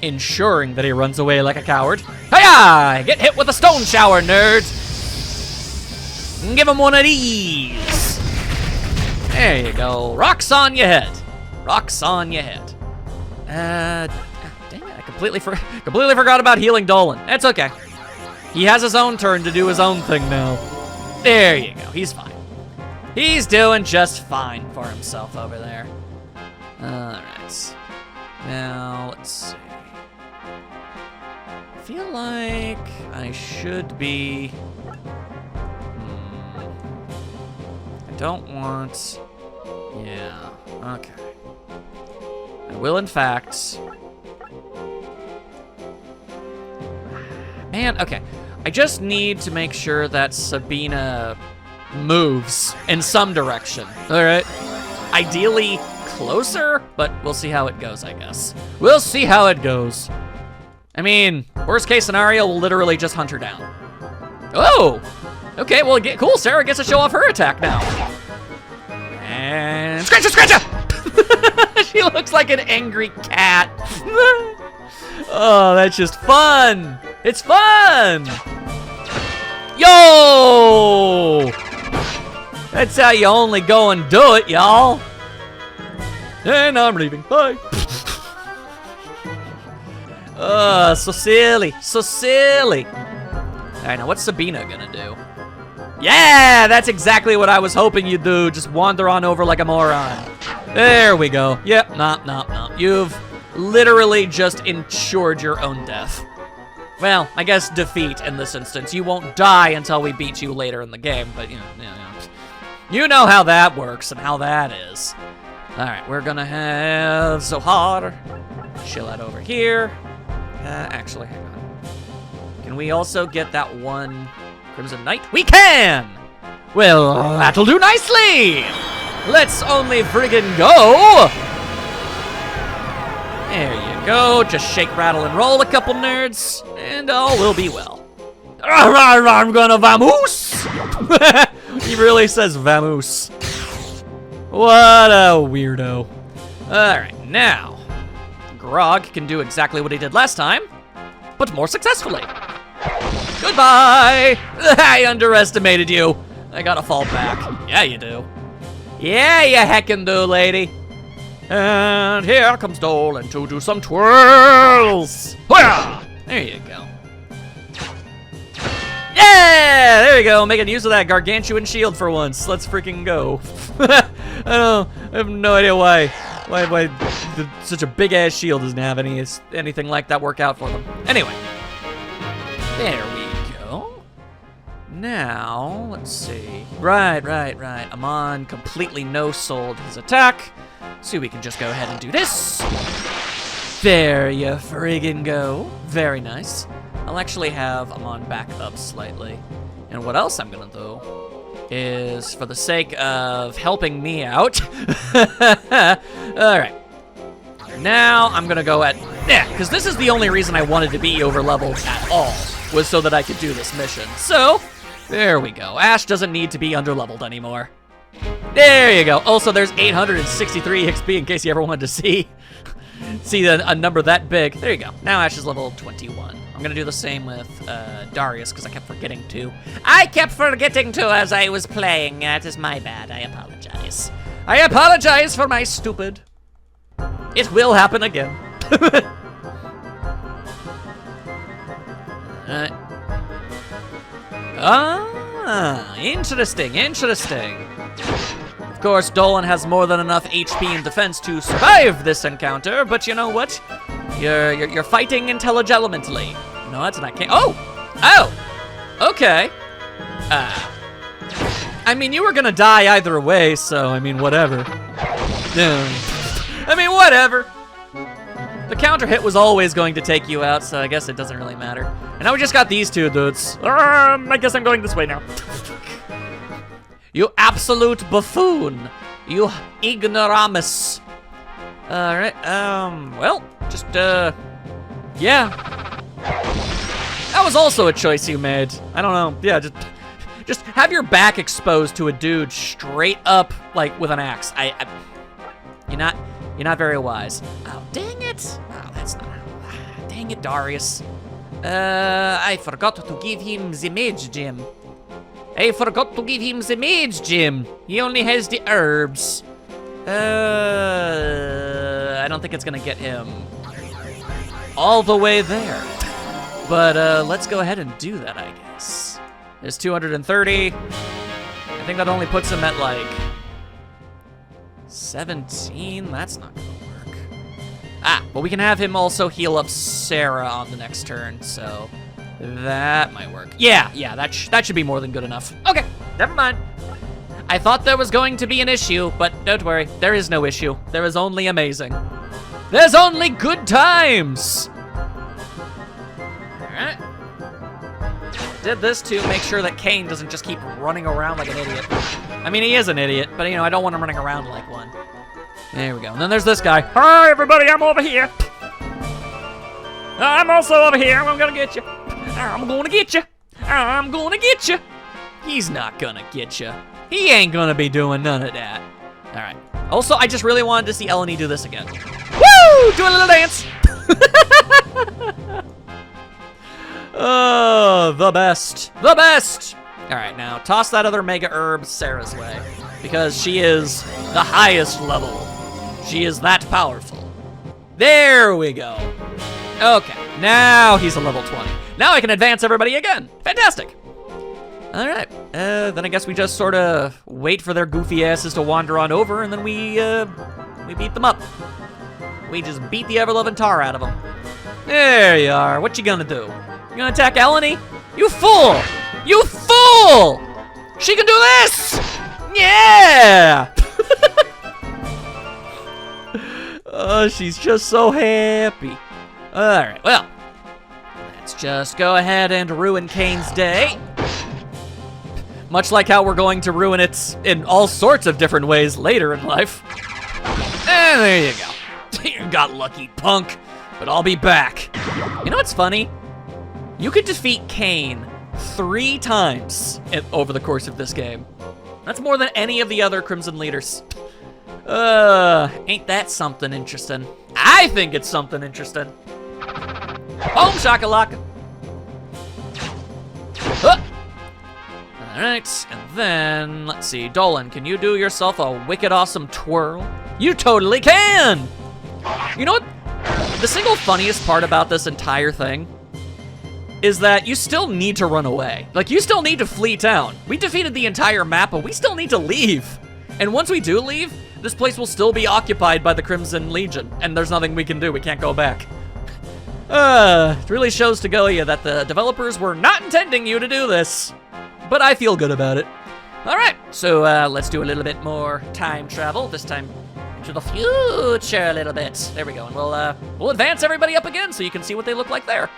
ensuring that he runs away like a coward. Hiya! Get hit with a stone shower, nerds! Give him one of these! There you go. Rocks on your head. Rocks on your head. Dang it, I completely forgot about healing Dolan. That's okay. He has his own turn to do his own thing now. There you go, he's fine. He's doing just fine for himself over there. Alright. Now, let's see. I feel like I should be... I don't want... Yeah, okay. I will, in fact... Man, okay. I just need to make sure that Sabina moves in some direction. All right. Ideally closer, but we'll see how it goes, I guess. We'll see how it goes. I mean, worst case scenario, we'll literally just hunt her down. Oh! Okay, well, cool. Sarah gets to show off her attack now. And scratcha, scratcha! She looks like an angry cat. Oh, that's just fun. It's fun. Yo! That's how you only go and do it, y'all. And I'm leaving. Bye. So silly. So silly. All right, now what's Sabina gonna do? Yeah, that's exactly what I was hoping you'd do. Just wander on over like a moron. There we go. Yep, no. You've literally just ensured your own death. Well, I guess defeat in this instance. You won't die until we beat you later in the game, but you know how that works and how that is. All right, we're gonna have Zohar chill out over here. Actually, hang on. Can we also get that one Crimson Knight? We can! Well, that'll do nicely! Let's only friggin' go! There you go. Just shake, rattle, and roll a couple nerds, and all will be well. I'm gonna vamoose! He really says vamoose. What a weirdo. Alright, now, Grog can do exactly what he did last time, but more successfully. Goodbye! I underestimated you. I gotta fall back. Yeah, you do. Yeah, you heckin' do, lady. And here comes Dolan to do some twirls. Hooyah! There you go. Yeah! There you go. Making use of that gargantuan shield for once. Let's freaking go. I have no idea why such a big-ass shield doesn't have anything like that work out for them. Anyway. There we go. Now, let's see. Right. Amon completely no-sold his attack. So we can just go ahead and do this. There you friggin' go. Very nice. I'll actually have Amon back up slightly. And what else I'm gonna do is, for the sake of helping me out. Alright. Now I'm gonna go at, because this is the only reason I wanted to be over-leveled at all, was so that I could do this mission. So, there we go. Ash doesn't need to be under-leveled anymore. There you go. Also, there's 863 XP in case you ever wanted to see a number that big. There you go. Now Ash is level 21. I'm gonna do the same with Darius because I kept forgetting to. As I was playing. That is my bad. I apologize. I apologize for my stupid. It will happen again. Interesting. Of course, Dolan has more than enough HP and defense to survive this encounter, but you know what? You're fighting intelligently. No, that's not Kane. Oh! Okay. I mean, you were gonna die either way, so, I mean, whatever. Whatever. The counter hit was always going to take you out, so I guess it doesn't really matter. And now we just got these two dudes. I guess I'm going this way now. You absolute buffoon. You ignoramus. Alright, well, just, yeah. That was also a choice you made. I don't know, yeah, just have your back exposed to a dude straight up, like, with an axe. You're not very wise. Oh, dang it. Oh, that's not, dang it, Darius. I forgot to give him the mage gem. He only has the herbs. I don't think it's gonna get him all the way there. But let's go ahead and do that, I guess. There's 230. I think that only puts him at like 17. That's not gonna work. But we can have him also heal up Sarah on the next turn, so that might work. Yeah, that should be more than good enough. Okay, never mind. I thought there was going to be an issue, but don't worry, there is no issue. There is only amazing. There's only good times. All right. Did this to make sure that Kane doesn't just keep running around like an idiot. I mean, he is an idiot, but I don't want him running around like one. There we go. And then there's this guy. Hi, everybody, I'm over here. I'm also over here. I'm gonna get you. I'm gonna get you. I'm gonna get you. He's not gonna get you. He ain't gonna be doing none of that. All right. Also, I just really wanted to see Eleni do this again. Woo! Do a little dance. Oh, the best. The best. All right, now toss that other mega herb Sarah's way because she is the highest level. She is that powerful. There we go. Okay, now he's a level 20. Now I can advance everybody again. Fantastic. All right, then I guess we just sort of wait for their goofy asses to wander on over, and then we beat them up. We just beat the ever-loving tar out of them. There you are. What you gonna do? You gonna attack Eleni? You fool! You fool! She can do this! Yeah! Oh, she's just so happy. All right, well, let's just go ahead and ruin Kane's day. Much like how we're going to ruin it in all sorts of different ways later in life. And there you go. You got lucky, punk, but I'll be back. You know what's funny? You could defeat Kane 3 times over the course of this game. That's more than any of the other Crimson leaders. Ain't that something interesting? I think it's something interesting. Boom shakalaka. All right, and then, let's see, Dolan, can you do yourself a wicked awesome twirl? You totally can! You know what? The single funniest part about this entire thing is that you still need to run away. Like, you still need to flee town. We defeated the entire map, but we still need to leave. And once we do leave, this place will still be occupied by the Crimson Legion, and there's nothing we can do. We can't go back. It really shows to Goya that the developers were not intending you to do this, but I feel good about it. All right, so let's do a little bit more time travel, this time to the future a little bit. There we go, and we'll advance everybody up again so you can see what they look like there.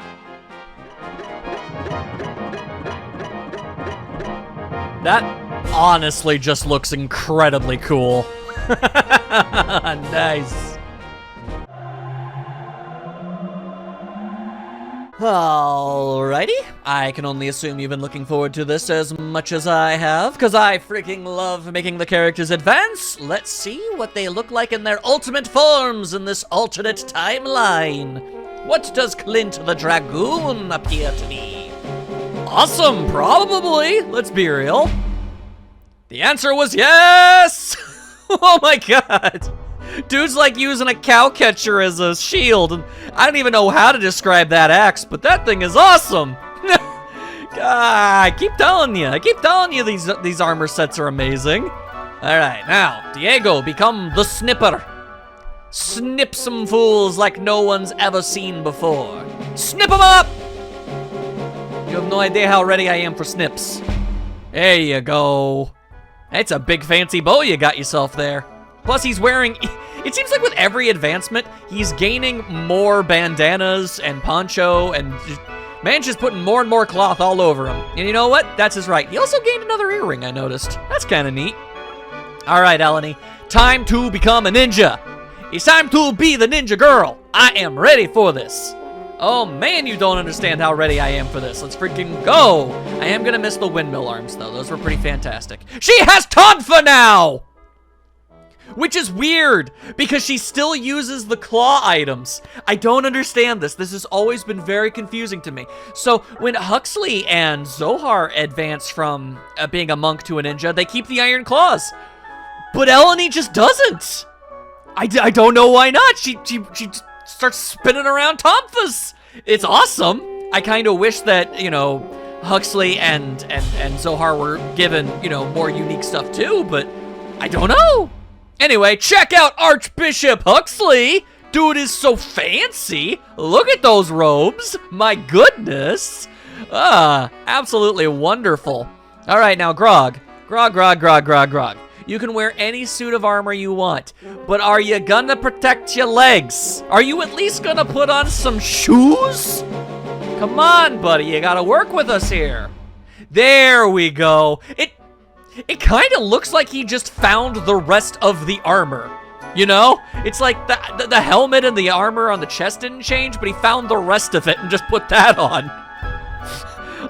That honestly just looks incredibly cool. Nice. Alrighty, I can only assume you've been looking forward to this as much as I have, because I freaking love making the characters advance. Let's see what they look like in their ultimate forms in this alternate timeline. What does Clint the Dragoon appear to be? Awesome, probably. Let's be real. The answer was yes! Oh my god. Dude's like using a cow catcher as a shield, and I don't even know how to describe that axe, but that thing is awesome. I keep telling you these armor sets are amazing. All right, now, Diego, become the snipper. Snip some fools like no one's ever seen before. Snip them up! You have no idea how ready I am for snips. There you go. That's a big fancy bow you got yourself there. Plus, he's wearing... It seems like with every advancement, he's gaining more bandanas and poncho, and man's just putting more and more cloth all over him. And you know what? That's his right. He also gained another earring, I noticed. That's kind of neat. All right, Eleni. Time to become a ninja. It's time to be the ninja girl. I am ready for this. Oh, man, you don't understand how ready I am for this. Let's freaking go. I am going to miss the windmill arms, though. Those were pretty fantastic. She has Tonfa now! Which is weird, because she still uses the claw items. I don't understand this. This has always been very confusing to me. So when Huxley and Zohar advance from being a monk to a ninja, they keep the iron claws. But Eleni just doesn't. I don't know why not. She starts spinning around Tonfas. It's awesome. I kind of wish that, you know, Huxley and Zohar were given, you know, more unique stuff too, but I don't know. Anyway, check out Archbishop Huxley. Dude is so fancy. Look at those robes. My goodness. Absolutely wonderful. All right, now Grog. Grog. You can wear any suit of armor you want, but are you gonna protect your legs? Are you at least gonna put on some shoes? Come on, buddy, you gotta work with us here. There we go. It kind of looks like he just found the rest of the armor. You know? It's like the helmet and the armor on the chest didn't change, but he found the rest of it and just put that on.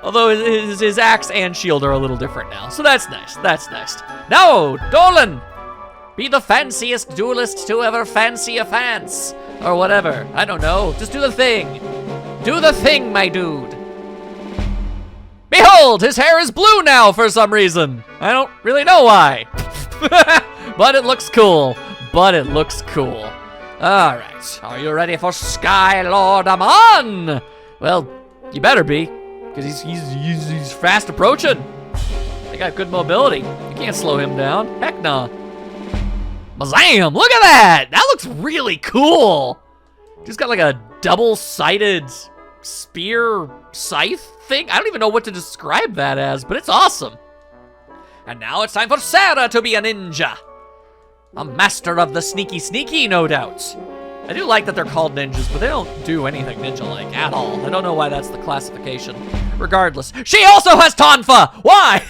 Although his axe and shield are a little different now. So that's nice. That's nice. Now, Dolan! Be the fanciest duelist to ever fancy a fance. Or whatever. I don't know. Just do the thing. Do the thing, my dude. Behold, his hair is blue now for some reason. I don't really know why. But it looks cool. All right, are you ready for Skylord Amon? Well, you better be, because he's fast approaching. They got good mobility. You can't slow him down. Heck nah. Mazam, look at that. That looks really cool. Just got like a double-sided spear scythe thing. I don't even know what to describe that as, but it's awesome. And now it's time for Sarah to be a ninja. A master of the sneaky, no doubt. I do like that they're called ninjas, but they don't do anything ninja-like at all. I don't know why that's the classification. Regardless, she also has Tonfa! Why?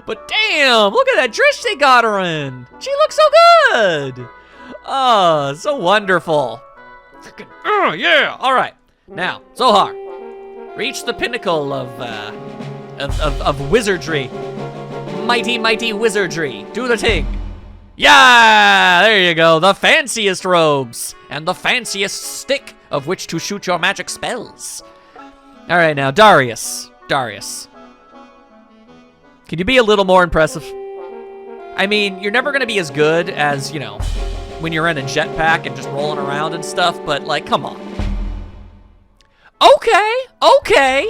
But damn, look at that dress they got her in. She looks so good. Oh, so wonderful. Freaking, oh yeah, all right. Now, Zohar, reach the pinnacle of wizardry. Mighty wizardry. Do the thing. Yeah, there you go. The fanciest robes and the fanciest stick of which to shoot your magic spells. All right, now, Darius. Can you be a little more impressive? I mean, you're never going to be as good as, you know, when you're in a jetpack and just rolling around and stuff, but, like, come on. Okay.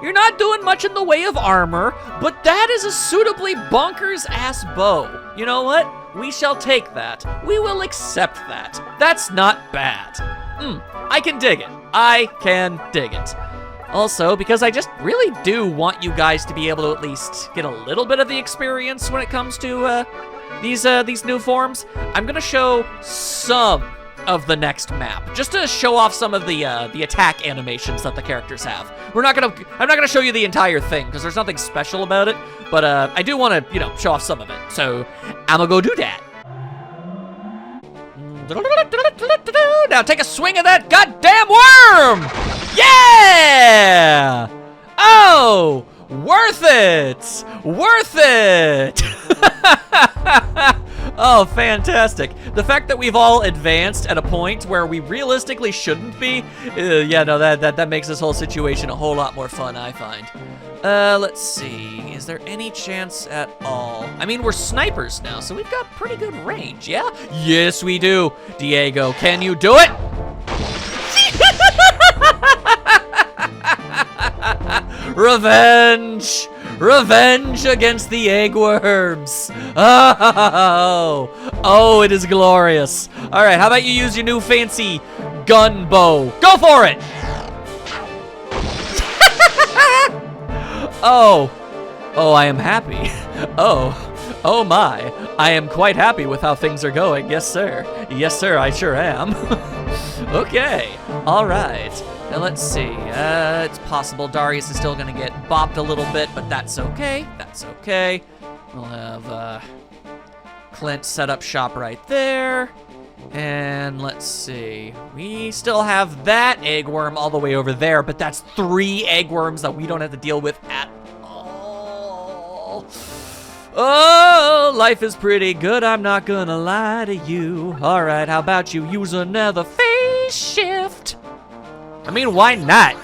You're not doing much in the way of armor, but that is a suitably bonkers-ass bow. You know what? We shall take that. We will accept that. That's not bad. I can dig it. I can dig it. Also, because I just really do want you guys to be able to at least get a little bit of the experience when it comes to these new forms, I'm gonna show some of the next map, just to show off some of the attack animations that the characters have. I'm not gonna show you the entire thing because there's nothing special about it, but I do want to, show off some of it. So I'm gonna go do that. Now take a swing of that goddamn worm! Yeah! Oh, worth it! Worth it! Oh, fantastic. The fact that we've all advanced at a point where we realistically shouldn't be, that makes this whole situation a whole lot more fun, I find. Let's see. Is there any chance at all? I mean, we're snipers now, so we've got pretty good range, yeah? Yes, we do. Diego, can you do it? Revenge! Revenge against the eggworms! Oh, it is glorious. All right, how about you use your new fancy gun bow? Go for it! Oh, I am happy. Oh my, I am quite happy with how things are going. Yes, sir. Yes, sir, I sure am. Okay, all right. Now let's see, it's possible Darius is still gonna get bopped a little bit, but that's okay, that's okay. We'll have Clint set up shop right there. And let's see, we still have that eggworm all the way over there, but that's 3 eggworms that we don't have to deal with at all. Oh, life is pretty good, I'm not gonna lie to you. All right, how about you use another phase shift? I mean, why not?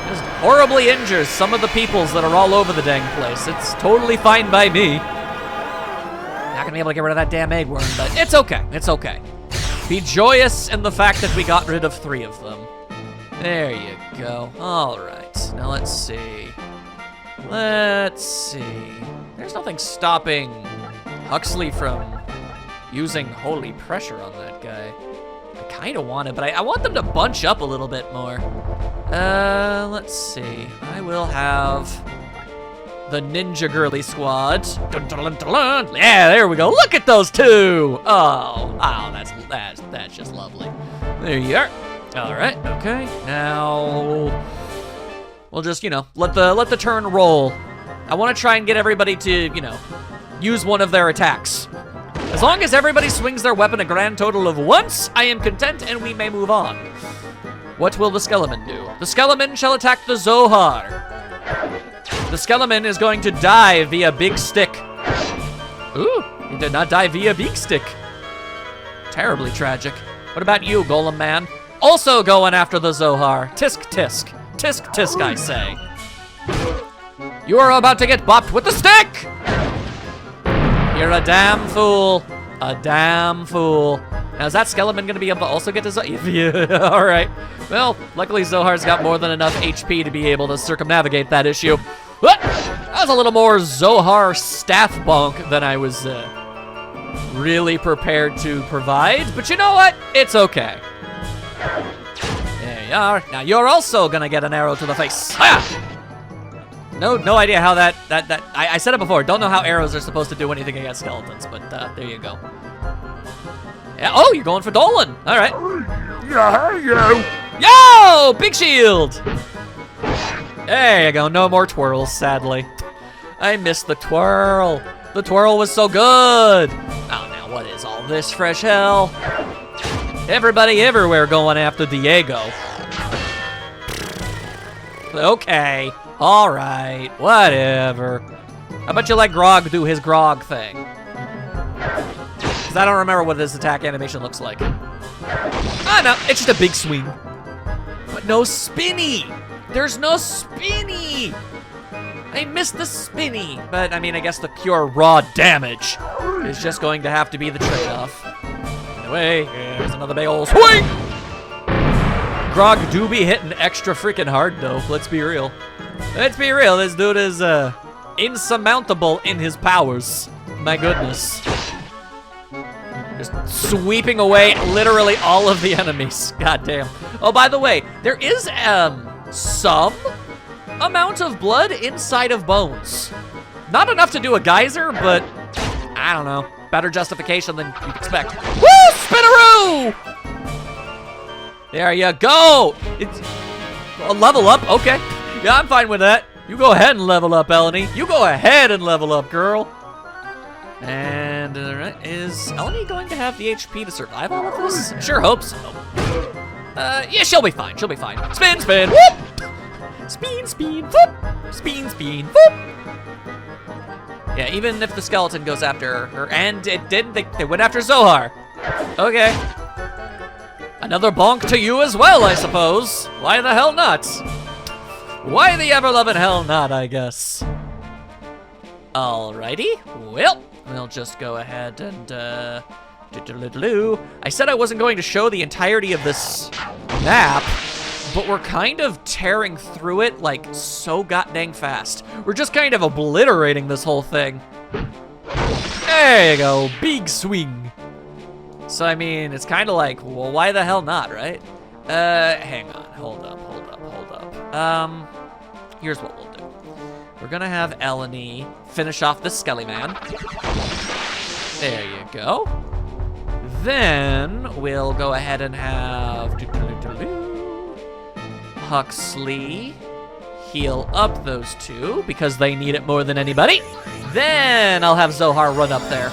Just horribly injures some of the peoples that are all over the dang place. It's totally fine by me. Not gonna be able to get rid of that damn eggworm, but it's okay. It's okay. Be joyous in the fact that we got rid of 3 of them. There you go. All right. Now let's see. Let's see. There's nothing stopping Huxley from using holy pressure on that guy. I kind of want it, but I want them to bunch up a little bit more. Let's see. I will have the Ninja Girly Squad. Dun, dun, dun, dun, dun. Yeah, there we go. Look at those 2. Oh, that's just lovely. There you are. All right. Okay. Now we'll just, let the turn roll. I want to try and get everybody to, use one of their attacks. As long as everybody swings their weapon a grand total of once, I am content and we may move on. What will the Skeleman do? The Skeleman shall attack the Zohar. The Skeleman is going to die via big stick. Ooh, he did not die via big stick. Terribly tragic. What about you, Golem Man? Also going after the Zohar. Tisk, tisk. Tisk, tisk, I say. You are about to get bopped with the stick! You're a damn fool. A damn fool. Now, is that Skeleman gonna be able to also get to Zohar? Yeah, all right. Well, luckily Zohar's got more than enough HP to be able to circumnavigate that issue. That was a little more Zohar staff bonk than I was really prepared to provide, but you know what? It's okay. There you are. Now you're also gonna get an arrow to the face. Hiya! No idea how that I said it before. Don't know how arrows are supposed to do anything against skeletons, but there you go. Yeah, oh, you're going for Dolan. All right. Yeah, yo. Yo, big shield. There you go. No more twirls, sadly. I missed the twirl. The twirl was so good. Oh, now what is all this fresh hell? Everybody everywhere going after Diego. Okay. All right, whatever. How about you let Grog do his Grog thing? Because I don't remember what this attack animation looks like. Ah, no, it's just a big swing. But no spinny. There's no spinny. I missed the spinny. But, I mean, I guess the pure raw damage is just going to have to be the trade-off. Anyway, here's another big old swing. Grog do be hitting extra freaking hard, though. Let's be real. Let's be real. This dude is insurmountable in his powers. My goodness. Just sweeping away literally all of the enemies. God damn. Oh, by the way, there is some amount of blood inside of bones. Not enough to do a geyser, but I don't know. Better justification than you'd expect. Woo! Spinaroo! There you go. It's a level up. Okay. Yeah, I'm fine with that. You go ahead and level up, Eleni. You go ahead and level up, girl. And is Eleni going to have the HP to survive all of this? Sure hope so. Yeah, she'll be fine. She'll be fine. Spin, spin, whoop! Spin, spin, whoop! Spin, spin, whoop! Yeah, even if the skeleton goes after her, and it didn't, they went after Zohar. Okay. Another bonk to you as well, I suppose. Why the hell not? Why the ever-loving hell not, I guess. Alrighty, well, we'll just go ahead and, I said I wasn't going to show the entirety of this map, but we're kind of tearing through it, like, so god-dang fast. We're just kind of obliterating this whole thing. There you go, big swing. So, I mean, it's kind of like, well, why the hell not, right? Hang on, hold up. Here's what we'll do. We're gonna have Eleni finish off the Skelly Man. There you go. Then we'll go ahead and have Huxley heal up those two because they need it more than anybody. Then I'll have Zohar run up there.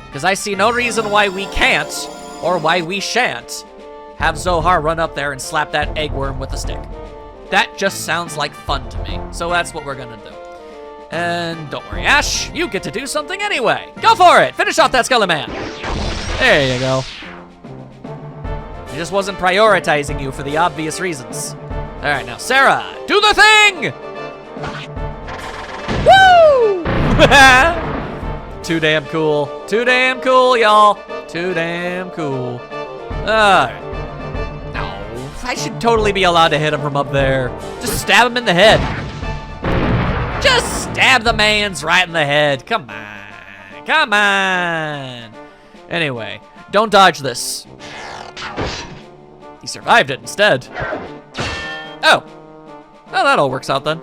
Because I see no reason why we can't, or why we shan't, have Zohar run up there and slap that eggworm with a stick. That just sounds like fun to me, so that's what we're gonna do. And don't worry, Ash, you get to do something anyway. Go for it, finish off that Skeleton Man. There you go. I just wasn't prioritizing you for the obvious reasons. All right, now Sarah, do the thing! Woo! Too damn cool. Too damn cool, y'all. Too damn cool. All right. I should totally be allowed to hit him from up there. Just stab him in the head. Just stab the mans right in the head. Come on. Come on. Anyway, don't dodge this. He survived it instead. Oh. Well, that all works out then.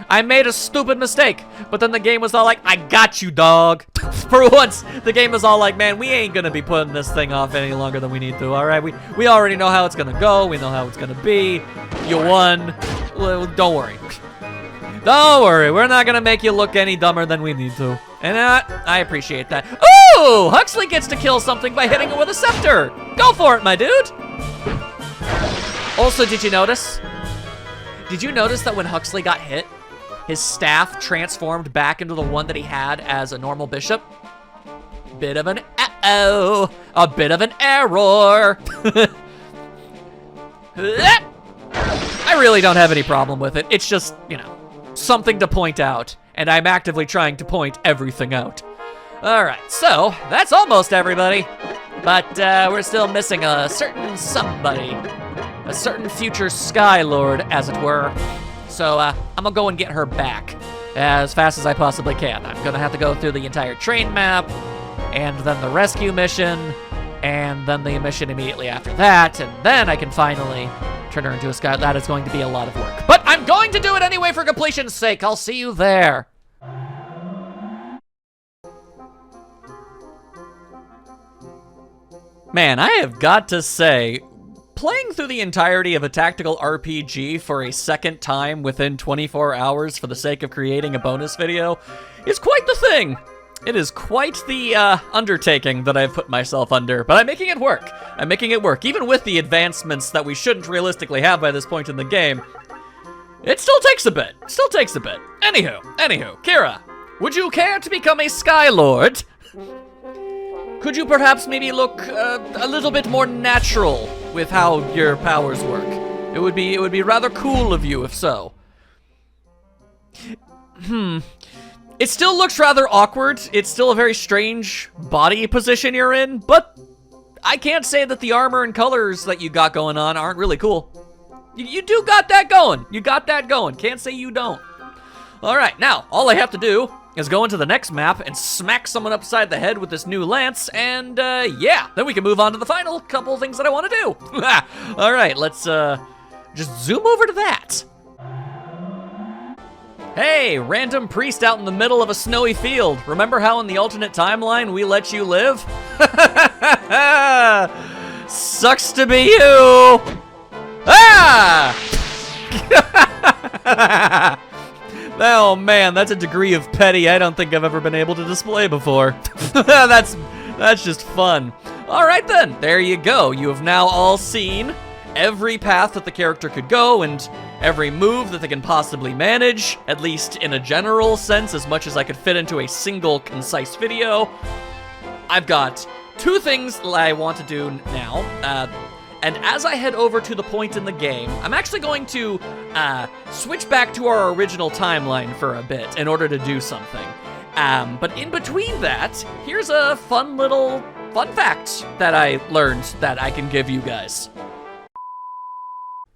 I made a stupid mistake, but then the game was all like, I got you, dog. For once, the game was all like, man, we ain't gonna be putting this thing off any longer than we need to, all right? We already know how it's gonna go. We know how it's gonna be. You won. Well, don't worry. Don't worry. We're not gonna make you look any dumber than we need to. And I appreciate that. Ooh, Huxley gets to kill something by hitting it with a scepter. Go for it, my dude. Also, did you notice? Did you notice that when Huxley got hit, his staff transformed back into the one that he had as a normal bishop? Bit of an uh-oh. A bit of an error. I really don't have any problem with it. It's just, you know, something to point out. And I'm actively trying to point everything out. All right, so that's almost everybody. But we're still missing a certain somebody. A certain future Sky Lord, as it were. So I'm gonna go and get her back as fast as I possibly can. I'm gonna have to go through the entire train map, and then the rescue mission, and then the mission immediately after that, and then I can finally turn her into a Sky. That is going to be a lot of work. But I'm going to do it anyway for completion's sake. I'll see you there. Man, I have got to say, playing through the entirety of a tactical RPG for a second time within 24 hours for the sake of creating a bonus video is quite the thing. It is quite the undertaking that I've put myself under, but I'm making it work. I'm making it work. Even with the advancements that we shouldn't realistically have by this point in the game, it still takes a bit. Still takes a bit. Anywho, Kira, would you care to become a Sky Lord? Could you perhaps maybe look a little bit more natural with how your powers work? It would be rather cool of you if so. It still looks rather awkward. It's still a very strange body position you're in, but I can't say that the armor and colors that you got going on aren't really cool. You do got that going. You got that going. Can't say you don't. All right, now, all I have to do is go into the next map and smack someone upside the head with this new lance, and yeah, then we can move on to the final couple things that I want to do. All right, let's just zoom over to that. Hey, random priest out in the middle of a snowy field. Remember how in the alternate timeline we let you live? Sucks to be you. Ah! Oh man, that's a degree of petty I don't think I've ever been able to display before. That's just fun. All right then, there you go. You have now all seen every path that the character could go and every move that they can possibly manage, at least in a general sense, as much as I could fit into a single concise video. I've got two things that I want to do now, and as I head over to the point in the game, I'm actually going to switch back to our original timeline for a bit in order to do something. But in between that, here's a fun fact that I learned that I can give you guys.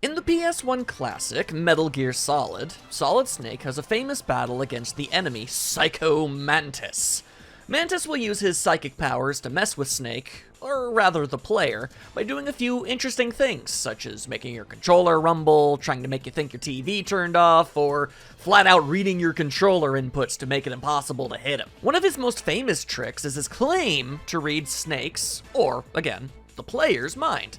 In the PS1 classic, Metal Gear Solid, Solid Snake has a famous battle against the enemy Psycho Mantis. Mantis will use his psychic powers to mess with Snake, or rather the player, by doing a few interesting things, such as making your controller rumble, trying to make you think your TV turned off, or flat out reading your controller inputs to make it impossible to hit him. One of his most famous tricks is his claim to read Snake's, or, again, the player's mind.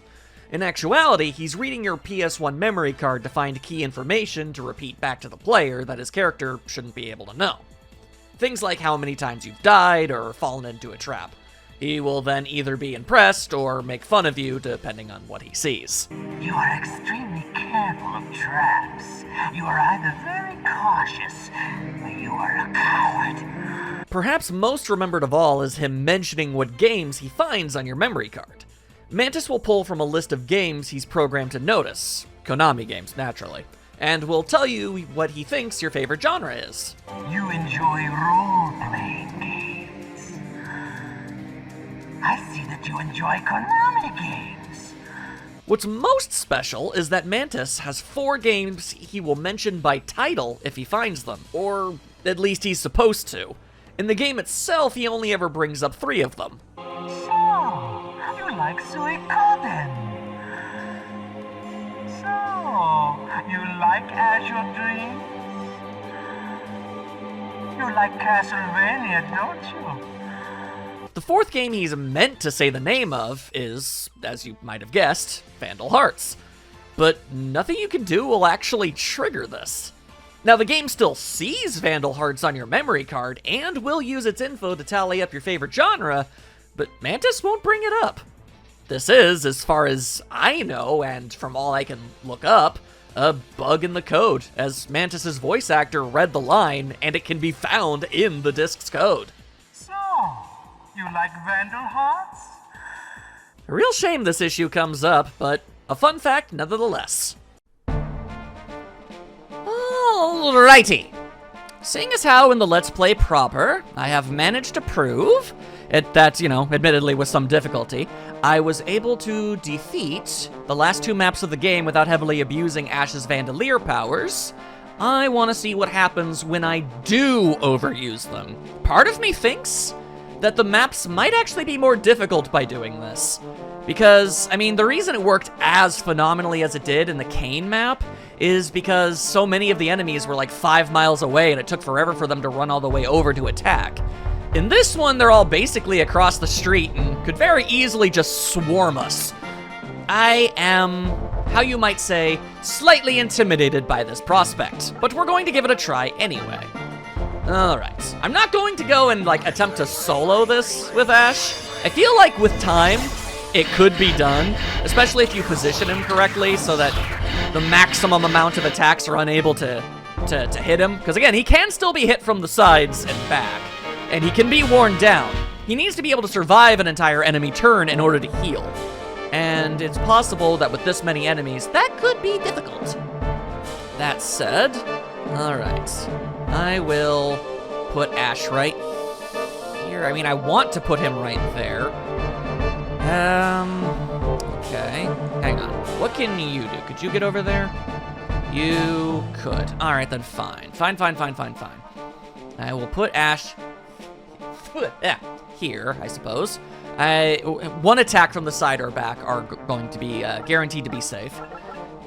In actuality, he's reading your PS1 memory card to find key information to repeat back to the player that his character shouldn't be able to know. Things like how many times you've died or fallen into a trap. He will then either be impressed or make fun of you, depending on what he sees. You are extremely careful of traps. You are either very cautious or you are a coward. Perhaps most remembered of all is him mentioning what games he finds on your memory card. Mantis will pull from a list of games he's programmed to notice, Konami games, naturally, and will tell you what he thinks your favorite genre is. You enjoy role-playing games. I see that you enjoy Konami games. What's most special is that Mantis has 4 games he will mention by title if he finds them, or at least he's supposed to. In the game itself, he only ever brings up 3 of them. So, you like Suikoden. So, you like Azure Dreams? You like Castlevania, don't you? The 4th game he's meant to say the name of is, as you might have guessed, Vandal Hearts. But nothing you can do will actually trigger this. Now, the game still sees Vandal Hearts on your memory card and will use its info to tally up your favorite genre, but Mantis won't bring it up. This is, as far as I know, and from all I can look up, a bug in the code, as Mantis's voice actor read the line, and it can be found in the disc's code. So, you like Vandal Hearts? A real shame this issue comes up, but a fun fact nevertheless. Alrighty. Seeing as how in the Let's Play proper, I have managed to prove that, admittedly with some difficulty, I was able to defeat the last 2 maps of the game without heavily abusing Ash's Vandalier powers, I want to see what happens when I do overuse them. Part of me thinks that the maps might actually be more difficult by doing this. Because, the reason it worked as phenomenally as it did in the Kane map is because so many of the enemies were like 5 miles away and it took forever for them to run all the way over to attack. In this one, they're all basically across the street and could very easily just swarm us. I am, how you might say, slightly intimidated by this prospect, but we're going to give it a try anyway. Alright, I'm not going to go and attempt to solo this with Ash. I feel like with time, it could be done, especially if you position him correctly so that the maximum amount of attacks are unable to hit him. Because again, he can still be hit from the sides and back, and he can be worn down. He needs to be able to survive an entire enemy turn in order to heal. And it's possible that with this many enemies, that could be difficult. That said, alright, I will put Ash right here. I want to put him right there. Okay. Hang on. What can you do? Could you get over there? You could. All right, then fine. Fine. I will put Ash here, I suppose. One attack from the side or back are going to be guaranteed to be safe.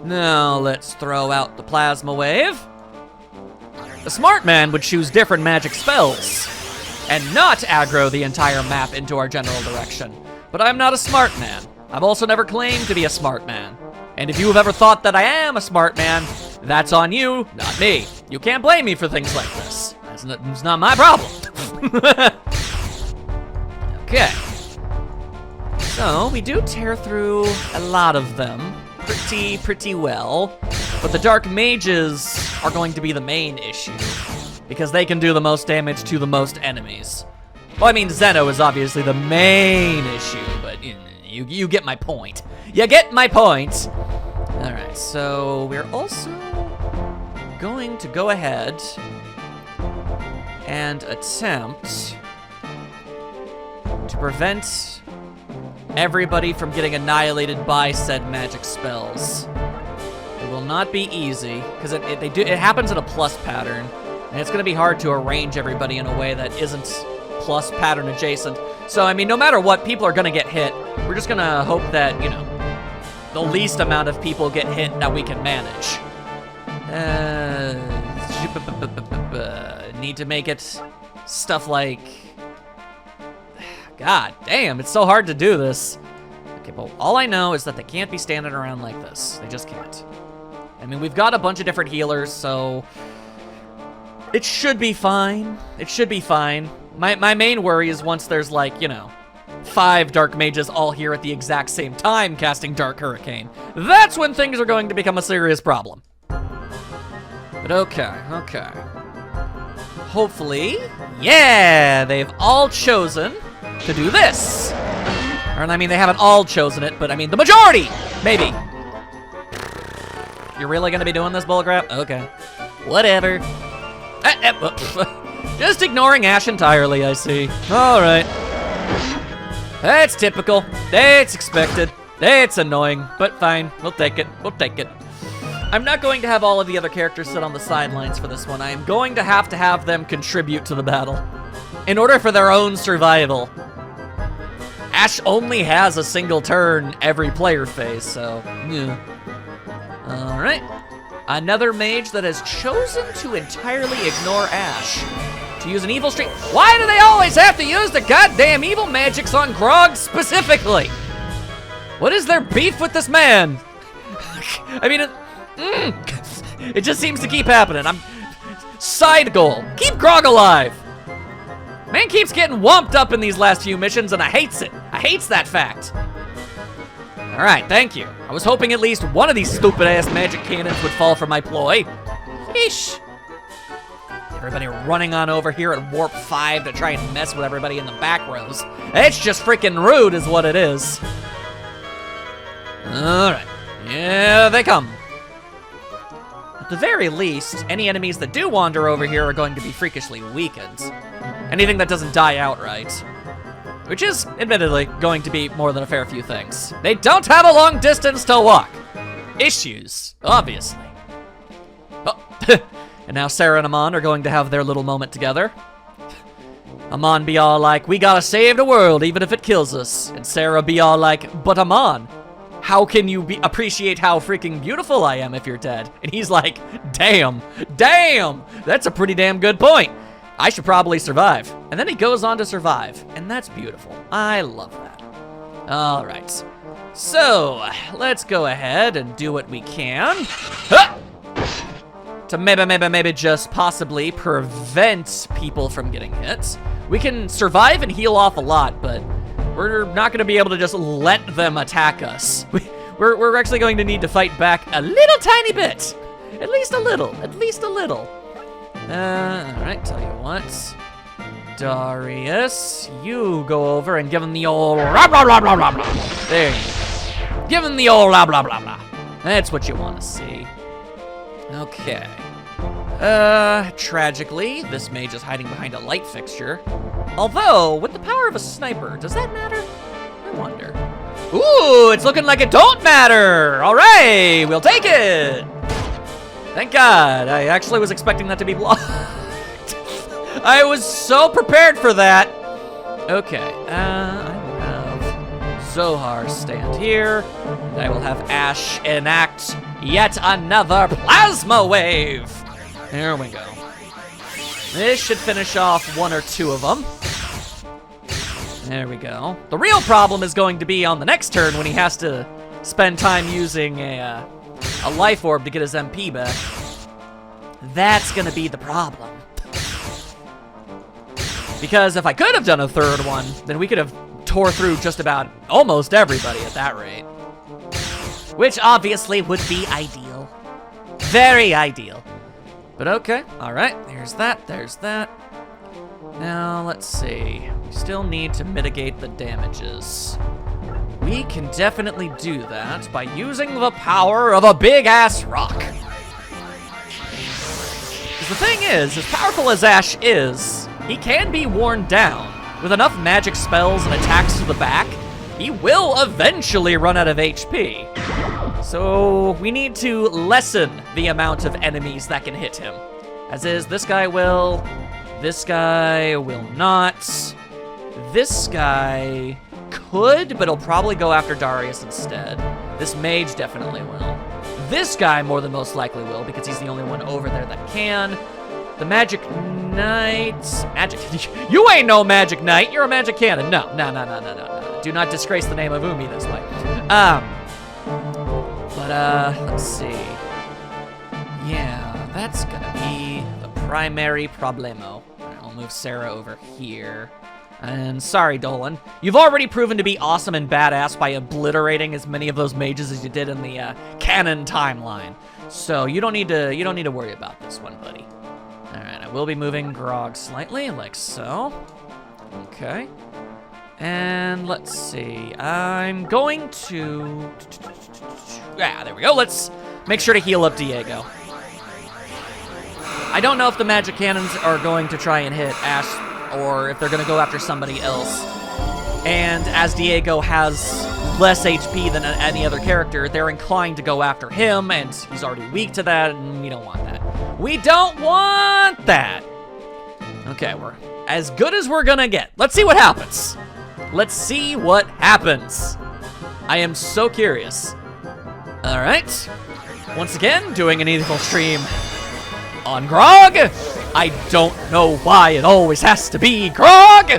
Now let's throw out the plasma wave. A smart man would choose different magic spells and not aggro the entire map into our general direction. But I'm not a smart man. I've also never claimed to be a smart man. And if you have ever thought that I am a smart man, that's on you, not me. You can't blame me for things like this. It's not my problem. Okay. So, we do tear through a lot of them pretty well. But the Dark Mages are going to be the main issue, because they can do the most damage to the most enemies. Well, I mean, Zeno is obviously the main issue, but you get my point. You get my point. All right, so we're also going to go ahead and attempt to prevent everybody from getting annihilated by said magic spells. It will not be easy, because it happens in a plus pattern, and it's going to be hard to arrange everybody in a way that isn't plus pattern adjacent. So, I mean, no matter what, people are going to get hit. We're just going to hope that, you know, the least amount of people get hit that we can manage. Need to make it stuff like... God damn, it's so hard to do this. Okay, well, all I know is that they can't be standing around like this. They just can't. I mean, we've got a bunch of different healers, so... it should be fine. It should be fine. My main worry is once there's, like, you know, 5 Dark Mages all here at the exact same time casting Dark Hurricane. That's when things are going to become a serious problem. But okay. Hopefully, yeah, they've all chosen to do this. Or, I mean, they haven't all chosen it, but I mean, the majority, maybe. You're really gonna be doing this bullcrap? Okay. Whatever. Just ignoring Ash entirely, I see. All right. That's typical. It's expected. It's annoying, but fine. We'll take it. I'm not going to have all of the other characters sit on the sidelines for this one. I am going to have them contribute to the battle in order for their own survival. Ash only has a single turn every player phase, so yeah. All right. Another mage that has chosen to entirely ignore Ash. To use an evil streak. Why do they always have to use the goddamn evil magics on Grog specifically? What is their beef with this man? I mean, it just seems to keep happening. Side goal. Keep Grog alive. Man keeps getting whomped up in these last few missions, and I hates it. I hates that fact. All right, thank you. I was hoping at least one of these stupid-ass magic cannons would fall for my ploy. Yeesh. Everybody running on over here at Warp 5 to try and mess with everybody in the back rows. It's just freaking rude is what it is. All right. Yeah, they come. At the very least, any enemies that do wander over here are going to be freakishly weakened. Anything that doesn't die outright. Which is, admittedly, going to be more than a fair few things. They don't have a long distance to walk. Issues, obviously. Oh, and now Sarah and Amon are going to have their little moment together. Amon be all like, we gotta save the world even if it kills us. And Sarah be all like, but Amon, how can you appreciate how freaking beautiful I am if you're dead? And he's like, damn, that's a pretty damn good point. I should probably survive. And then he goes on to survive, and that's beautiful. I love that. All right, so let's go ahead and do what we can. To maybe just possibly prevent people from getting hit. We can survive and heal off a lot, but we're not gonna be able to just let them attack us. We're actually going to need to fight back a little tiny bit. At least a little. All right, tell you what. Darius, you go over and give him the old blah, blah, blah, blah, blah, blah. There you go. Give him the old blah, blah, blah, blah. That's what you want to see. Okay. Tragically, this mage is hiding behind a light fixture. Although, with the power of a sniper, does that matter? wonder. Ooh, it's looking like it don't matter. All right, we'll take it. Thank God. I actually was expecting that to be blocked. I was so prepared for that. Okay, I will have Zohar stand here, and I will have Ash enact yet another plasma wave. There we go. This should finish off one or two of them. There we go. The real problem is going to be on the next turn when he has to spend time using a life orb to get his MP back. That's gonna be the problem. Because if I could have done a third one, then we could have tore through just about almost everybody at that rate. Which obviously would be ideal. Very ideal. But okay, all right, there's that, there's that. Now, let's see. We still need to mitigate the damages. We can definitely do that by using the power of a big-ass rock. Because the thing is, as powerful as Ash is, he can be worn down. With enough magic spells and attacks to the back, he will eventually run out of HP. So we need to lessen the amount of enemies that can hit him. As is, this guy will not. This guy could, but he'll probably go after Darius instead. This mage definitely will. This guy more than most likely will, because he's the only one over there that can. The Magic Knight. You ain't no Magic Knight. You're a Magic Cannon. No. Do not disgrace the name of Umi this way. Let's see. Yeah, that's gonna be the primary problemo. All right, I'll move Sarah over here. And sorry, Dolan. You've already proven to be awesome and badass by obliterating as many of those mages as you did in the canon timeline. So you don't need to worry about this one, buddy. All right, I will be moving Grog slightly, like so. Okay. And let's see. I'm going to... Yeah, there we go. Let's make sure to heal up Diego. I don't know if the magic cannons are going to try and hit Ash or if they're going to go after somebody else. And as Diego has less HP than any other character, they're inclined to go after him, and he's already weak to that, and we don't want that. We don't want that! Okay, we're as good as we're gonna get. Let's see what happens. Let's see what happens. I am so curious. All right. Once again, doing an evil stream on Grog. I don't know why it always has to be Grog.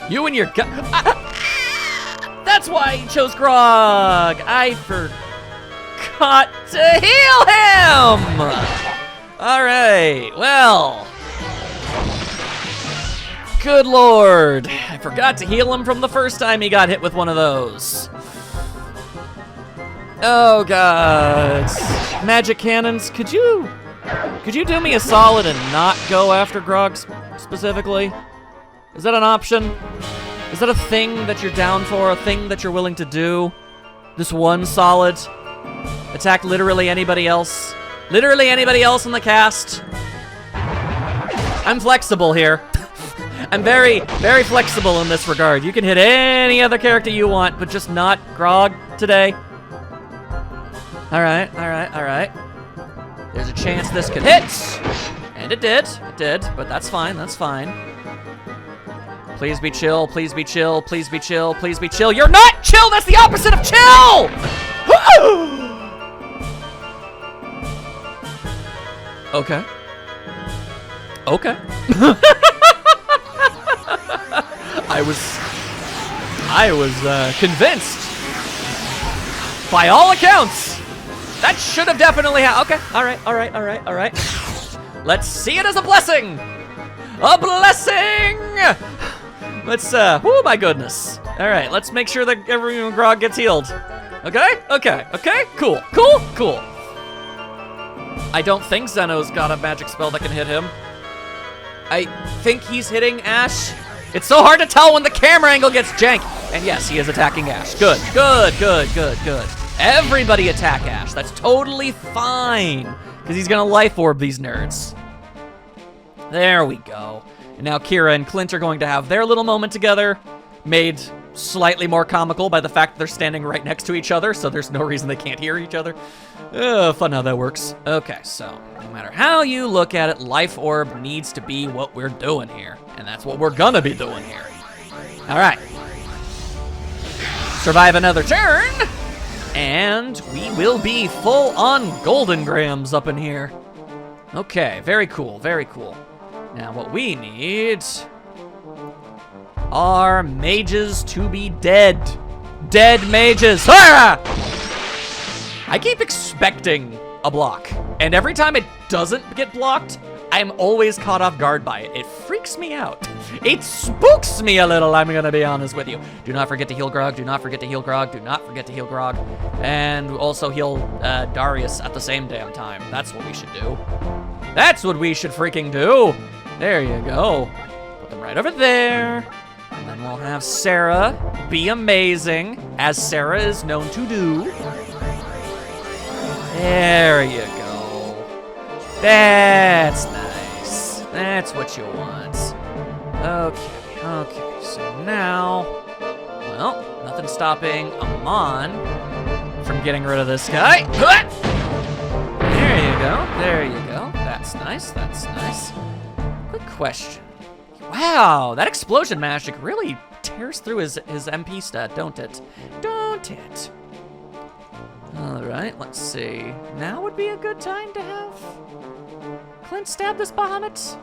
You and your that's why he chose Grog. I forgot to heal him. All right, well. Good Lord. I forgot to heal him from the first time he got hit with one of those. Oh, God. Magic cannons, could you do me a solid and not go after Grog specifically? Is that an option? Is that a thing that you're down for? A thing that you're willing to do? This one solid? Attack literally anybody else? Literally anybody else in the cast? I'm flexible here. I'm very, very flexible in this regard. You can hit any other character you want, but just not Grog today. All right, all right, all right. There's a chance this could hit. And it did, but that's fine, that's fine. Please be chill, please be chill, please be chill, please be chill. You're not chill, that's the opposite of chill! Okay. Okay. I was convinced. By all accounts, that should have definitely happened. Okay, all right. Let's see it as a blessing. A blessing! Let's, oh my goodness. All right, let's make sure that everyone Grog gets healed. Okay, cool. I don't think Zeno's got a magic spell that can hit him. I think he's hitting Ash. It's so hard to tell when the camera angle gets jank. And yes, he is attacking Ash. Good. Everybody attack Ash. That's totally fine. Because he's going to life orb these nerds. There we go. And now Kira and Clint are going to have their little moment together. Made slightly more comical by the fact that they're standing right next to each other, so there's no reason they can't hear each other. Fun how that works. Okay, so no matter how you look at it, Life Orb needs to be what we're doing here, and that's what we're gonna be doing here. All right. Survive another turn, and we will be full on Golden Grams up in here. Okay, very cool, very cool. Now what we need are mages to be dead. Dead mages. Ah! I keep expecting a block, and every time it doesn't get blocked, I'm always caught off guard by it. It freaks me out. It spooks me a little, I'm gonna be honest with you. Do not forget to heal Grog, do not forget to heal Grog, do not forget to heal Grog. And also heal Darius at the same damn time. That's what we should do. That's what we should freaking do. There you go. Put them right over there. And then we'll have Sarah be amazing, as Sarah is known to do. There you go. That's nice. That's what you want. Okay, okay. So now, well, nothing stopping Amon from getting rid of this guy. There you go. There you go. That's nice. That's nice. Quick question. Wow, that explosion magic really tears through his MP stat, don't it? Don't it? All right, let's see. Now would be a good time to have Clint stab this Bahamut?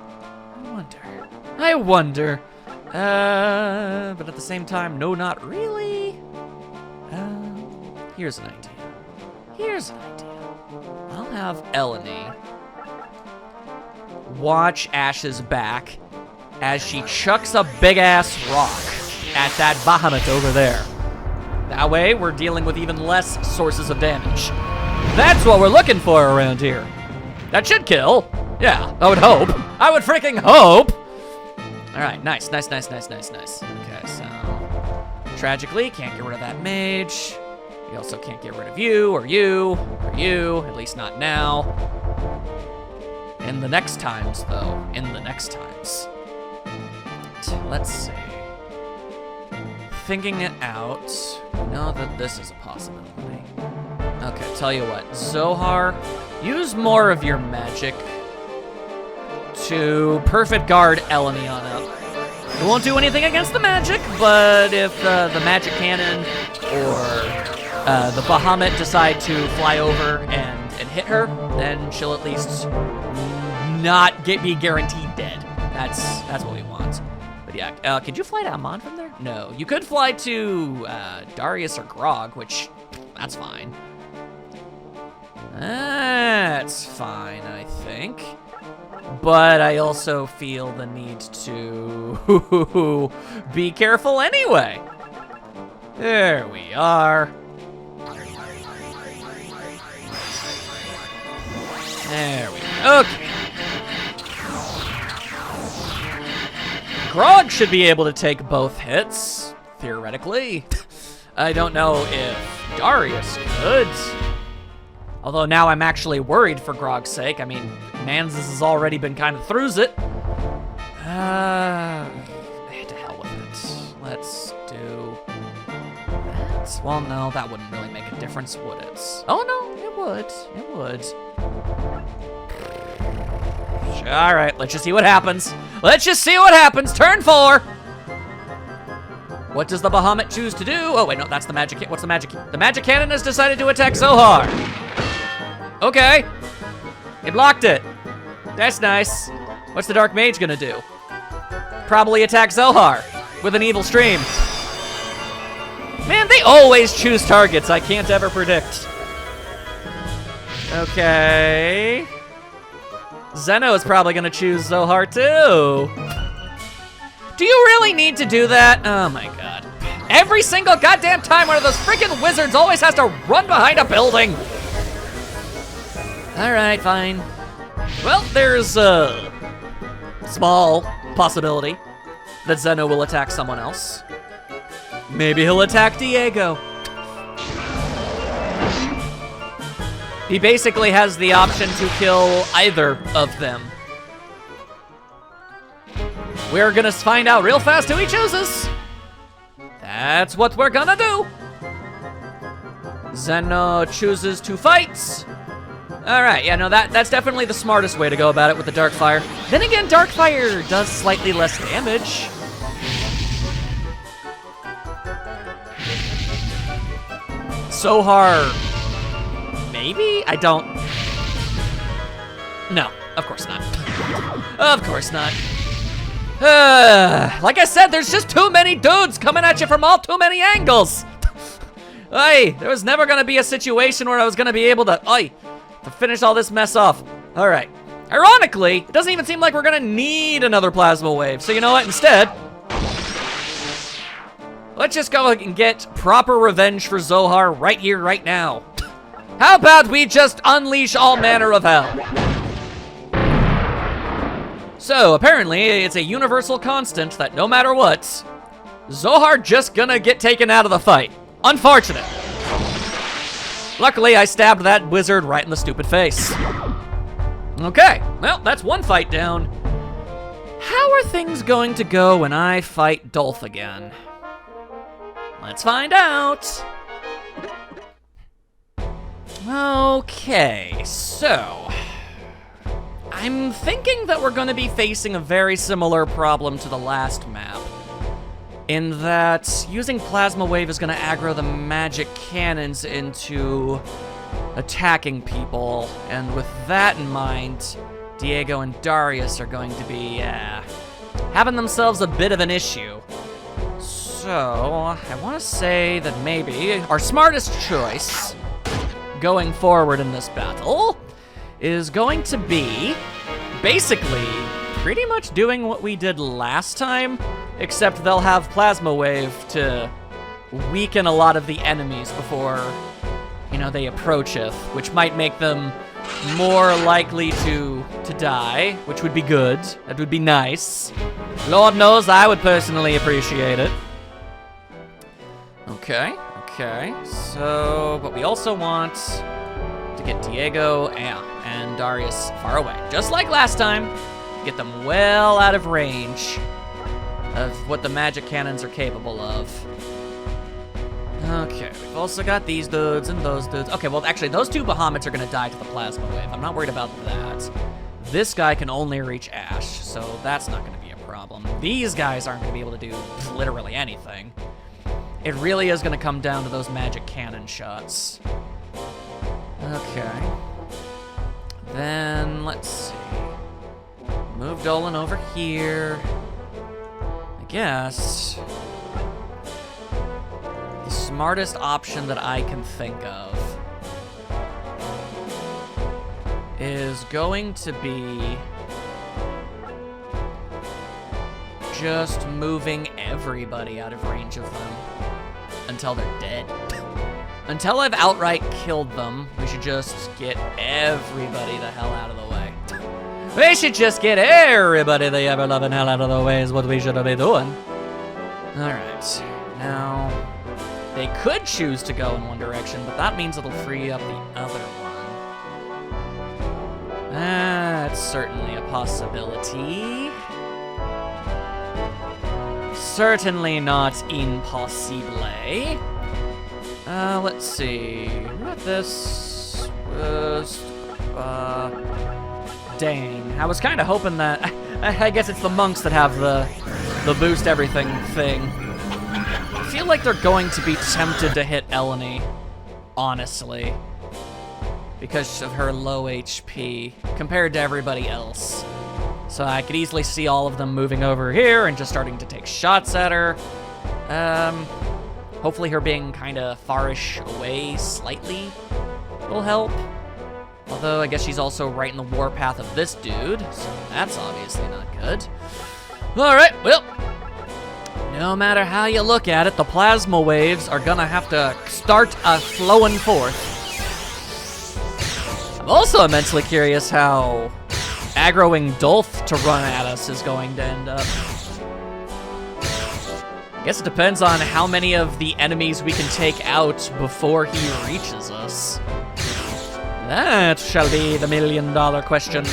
I wonder. But at the same time, no, not really. Here's an idea. Here's an idea. I'll have Eleni watch Ash's back as she chucks a big-ass rock at that Bahamut over there. That way, we're dealing with even less sources of damage. That's what we're looking for around here. That should kill. Yeah, I would hope. I would freaking hope. All right, nice, nice, nice, nice, nice, nice. Okay, so tragically, can't get rid of that mage. We also can't get rid of you, or you, or you, at least not now. In the next times, though, in the next times. Let's see. Thinking it out, we know that this is a possibility. Okay, tell you what, Zohar, use more of your magic to perfect guard Eleni on up. It won't do anything against the magic, but if the magic cannon or the Bahamut decide to fly over and hit her, then she'll at least not be guaranteed dead. That's what we want. But yeah, could you fly to Amon from there? No. You could fly to Darius or Grog, which, that's fine. That's fine, I think. But I also feel the need to be careful anyway. There we are. There we go. Okay. Grog should be able to take both hits, theoretically. I don't know if Darius could. Although now I'm actually worried for Grog's sake. I mean, Manzus has already been kind of throughs it. To hell with it. Let's do that. Well, no, that wouldn't really make a difference, would it? Oh, no, it would. It would. All right, let's just see what happens. Let's just see what happens. Turn 4. What does the Bahamut choose to do? Oh, wait, no, that's the magic. What's the magic? The magic cannon has decided to attack Zohar. Okay. He blocked it. That's nice. What's the Dark Mage gonna do? Probably attack Zohar with an evil stream. Man, they always choose targets I can't ever predict. Okay. Zeno is probably gonna choose Zohar too. Do you really need to do that? Oh my god. Every single goddamn time one of those freaking wizards always has to run behind a building. All right, fine. Well, there's a small possibility that Zeno will attack someone else. Maybe he'll attack Diego. He basically has the option to kill either of them. We're gonna find out real fast who he chooses. That's what we're gonna do. Zeno chooses to fight. All right, yeah, no, that's definitely the smartest way to go about it with the Darkfire. Then again, Darkfire does slightly less damage. Zohar, maybe? I don't... No, of course not. Of course not. Like I said, there's just too many dudes coming at you from all too many angles. Hey, there was never gonna be a situation where I was gonna be able to finish all this mess off. All right. Ironically, it doesn't even seem like we're gonna need another plasma wave. So you know what? Instead, let's just go and get proper revenge for Zohar right here, right now. How about we just unleash all manner of hell? So, apparently, it's a universal constant that no matter what, Zohar just gonna get taken out of the fight. Unfortunate. Luckily, I stabbed that wizard right in the stupid face. Okay, well, that's one fight down. How are things going to go when I fight Dolph again? Let's find out. Okay, so... I'm thinking that we're going to be facing a very similar problem to the last map. In that using Plasma Wave is going to aggro the magic cannons into attacking people. And with that in mind, Diego and Darius are going to be, having themselves a bit of an issue. So, I want to say that maybe our smartest choice going forward in this battle is going to be basically pretty much doing what we did last time, except they'll have Plasma Wave to weaken a lot of the enemies before, you know, they approacheth, which might make them more likely to die, which would be good. That would be nice. Lord knows I would personally appreciate it. Okay, so, but we also want to get Diego and Darius far away. Just like last time, get them well out of range of what the magic cannons are capable of. Okay, we've also got these dudes and those dudes. Okay, well, actually, those two Bahamut's are gonna die to the Plasma Wave. I'm not worried about that. This guy can only reach Ash, so that's not gonna be a problem. These guys aren't gonna be able to do literally anything. It really is gonna come down to those magic cannon shots. Okay. Then, let's see. Move Dolan over here. I guess the smartest option that I can think of is going to be just moving everybody out of range of them until they're dead. Until I've outright killed them, we should just get everybody the hell out of the way. We should just get everybody the ever-loving hell out of the way is what we should be doing. Alright, now, they could choose to go in one direction, but that means it'll free up the other one. That's certainly a possibility. Certainly not impossible. Let's see. What this was, dang. I was kind of hoping that, I guess it's the monks that have the boost everything thing. I feel like they're going to be tempted to hit Eleni, honestly, because of her low HP compared to everybody else. So I could easily see all of them moving over here and just starting to take shots at her. Hopefully her being kind of farish away slightly will help. Although I guess she's also right in the warpath of this dude, so that's obviously not good. Alright, well, no matter how you look at it, the plasma waves are gonna have to start flowing forth. I'm also immensely curious how aggroing Dolph to run at us is going to end up. I guess it depends on how many of the enemies we can take out before he reaches us. That shall be the $1 million question.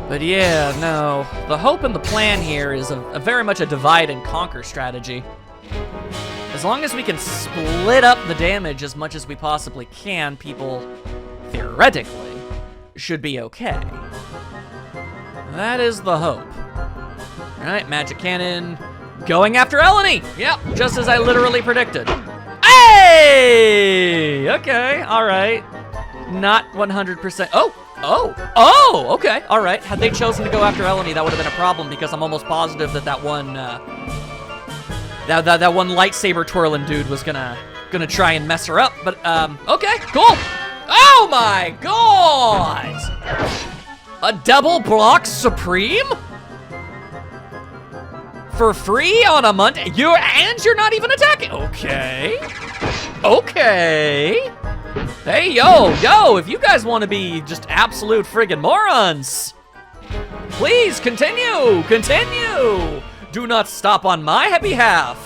But yeah, no. The hope and the plan here is a very much a divide and conquer strategy. As long as we can split up the damage as much as we possibly can, people, theoretically, should be okay. That is the hope. Alright, magic cannon going after Eleni! Yep, just as I literally predicted. Hey! Okay, alright. Not 100%. Oh, okay, alright. Had they chosen to go after Eleni, that would have been a problem because I'm almost positive that that one lightsaber twirling dude was gonna try and mess her up. But okay, cool. Oh my god! A double block supreme? For free on a Monday? You're not even attacking. Okay. Hey, yo, if you guys want to be just absolute friggin' morons, please continue. Do not stop on my behalf.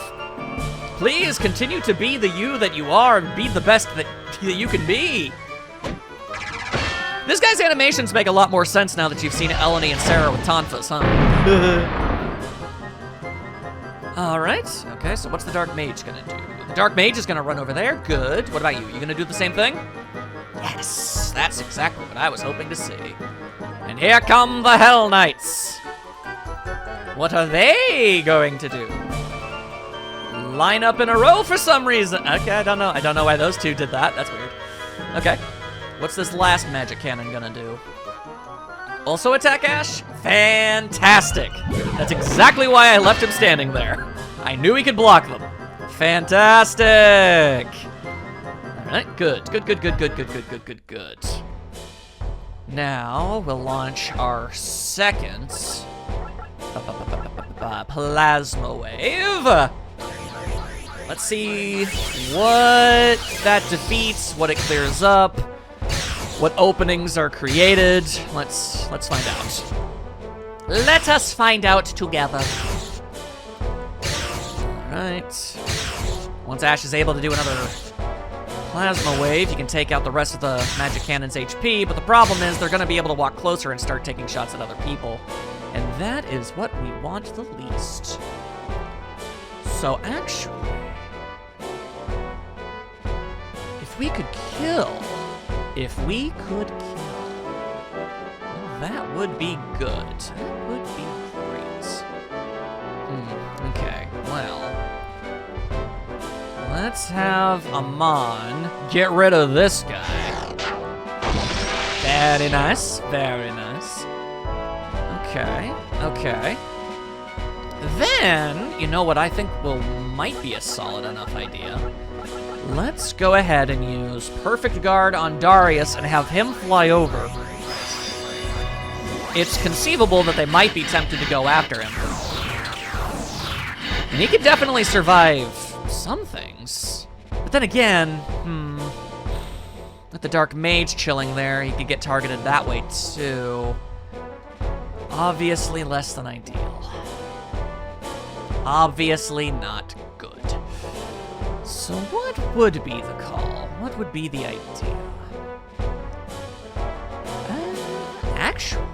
Please continue to be the you that you are and be the best that you can be. This guy's animations make a lot more sense now that you've seen Eleni and Sarah with Tonfas, huh? All right, okay, so what's the Dark Mage gonna do? The Dark Mage is gonna run over there, good. What about you? You gonna do the same thing? Yes, that's exactly what I was hoping to see. And here come the Hell Knights. What are they going to do? Line up in a row for some reason. Okay, I don't know why those two did that. That's weird. Okay, what's this last magic cannon gonna do? Also attack Ash? Fantastic. That's exactly why I left him standing there. I knew he could block them. Fantastic. All right, good. Now we'll launch our second plasma wave. Let's see what that defeats, what it clears up, what openings are created. Let's find out. Let us find out together. All right. Once Ash is able to do another plasma wave, you can take out the rest of the magic cannon's HP, but the problem is they're gonna be able to walk closer and start taking shots at other people. And that is what we want the least. So actually, if we could kill, well, that would be good. That would be great. Okay, well, let's have Amon get rid of this guy. Very nice, very nice. Okay. Then, you know what I think might be a solid enough idea? Let's go ahead and use Perfect Guard on Darius and have him fly over. It's conceivable that they might be tempted to go after him. And he could definitely survive some things. But then again, with the Dark Mage chilling there, he could get targeted that way too. Obviously less than ideal. Obviously not good. So what would be the call? What would be the idea? Actually...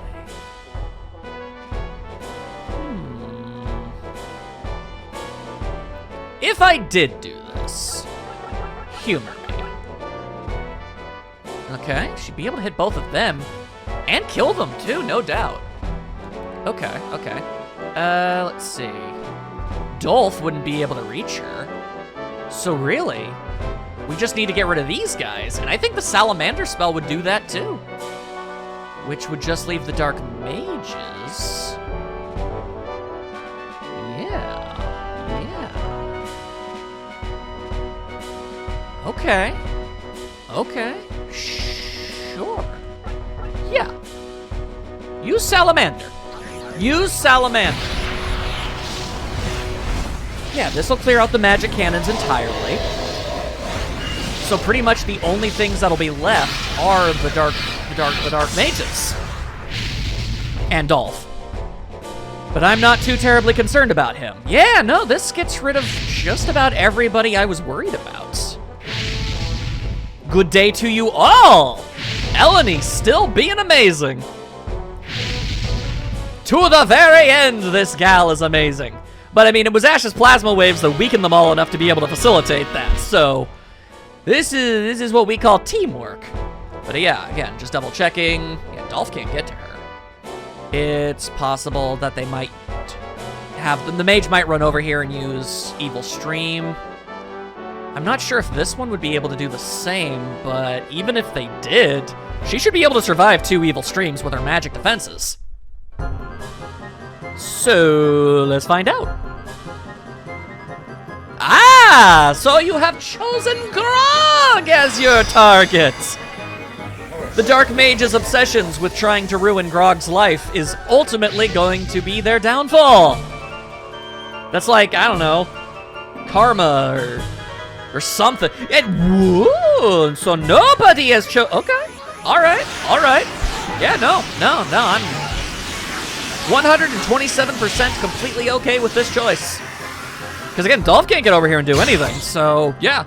If I did do this, humor me. Okay, she'd be able to hit both of them and kill them too, no doubt. Okay. Let's see. Dolph wouldn't be able to reach her. So really, we just need to get rid of these guys, and I think the Salamander spell would do that too. Which would just leave the Dark Mages. Yeah. Okay. Sure. Yeah. Use Salamander. Yeah, this will clear out the magic cannons entirely. So pretty much the only things that'll be left are the dark mages. And Dolph. But I'm not too terribly concerned about him. Yeah, no, this gets rid of just about everybody I was worried about. Good day to you all! Eleni still being amazing. To the very end, this gal is amazing. But I mean, it was Ash's plasma waves that weakened them all enough to be able to facilitate that. So this is what we call teamwork. But yeah, again, just double checking. Yeah, Dolph can't get to her. It's possible that they might have, the mage might run over here and use Evil Stream. I'm not sure if this one would be able to do the same, but even if they did, she should be able to survive 2 Evil Streams with her magic defenses. So, let's find out. Ah, so you have chosen Grog as your target. The Dark Mage's obsessions with trying to ruin Grog's life is ultimately going to be their downfall. That's like, I don't know, karma or something. Whoa, so nobody has okay, all right. Yeah, no, I'm 127% completely okay with this choice. Because again, Dolph can't get over here and do anything, so yeah.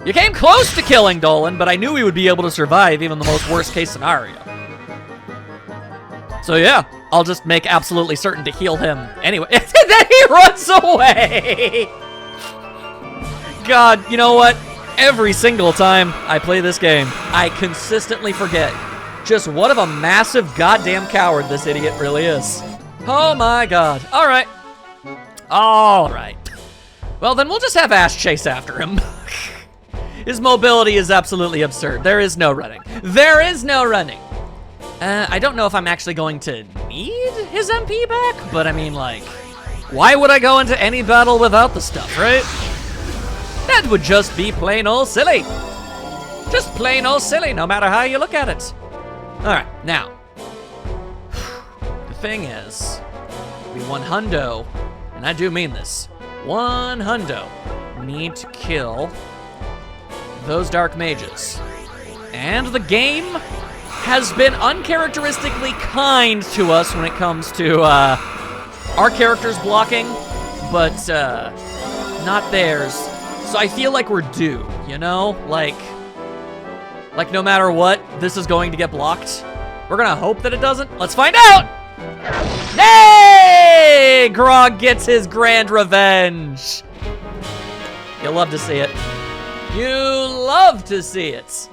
You came close to killing Dolan, but I knew he would be able to survive even the most worst case scenario. So yeah, I'll just make absolutely certain to heal him anyway. And then he runs away! God, you know what? Every single time I play this game, I consistently forget just what of a massive goddamn coward this idiot really is. Oh my god. Alright. Alright. Well, then we'll just have Ash chase after him. His mobility is absolutely absurd. There is no running. There is no running. I don't know if I'm actually going to need his MP back, but I mean, like, why would I go into any battle without the stuff, right? That would just be plain old silly. Just plain old silly, no matter how you look at it. Alright, now. The thing is, we 100, and I do mean this, 100 need to kill those dark mages. And the game has been uncharacteristically kind to us when it comes to our characters blocking, but not theirs. So I feel like we're due, you know? Like no matter what, this is going to get blocked. We're gonna hope that it doesn't. Let's find out! Hey! Grog gets his grand revenge. You'll love to see it. You love to see it.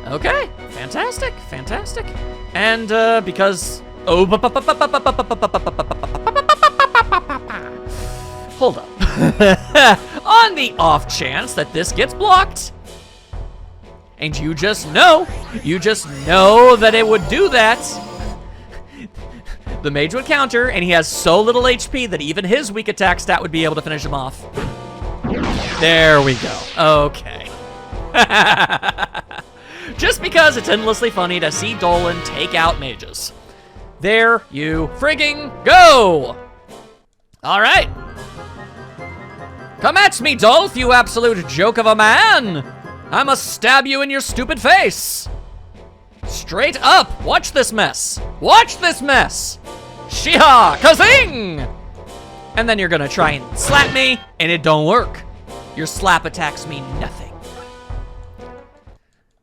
Okay, fantastic, fantastic. And because hold up. On the off chance that this gets blocked, and you just know that it would do that, the mage would counter, and he has so little HP that even his weak attack stat would be able to finish him off. There we go. Okay. Just because it's endlessly funny to see Dolan take out mages. There you frigging go! Alright. Come at me, Dolph, you absolute joke of a man! I must stab you in your stupid face! Straight up! Watch this mess! Watch this mess! Shiha! Kazing! And then you're gonna try and slap me, and it don't work. Your slap attacks mean nothing.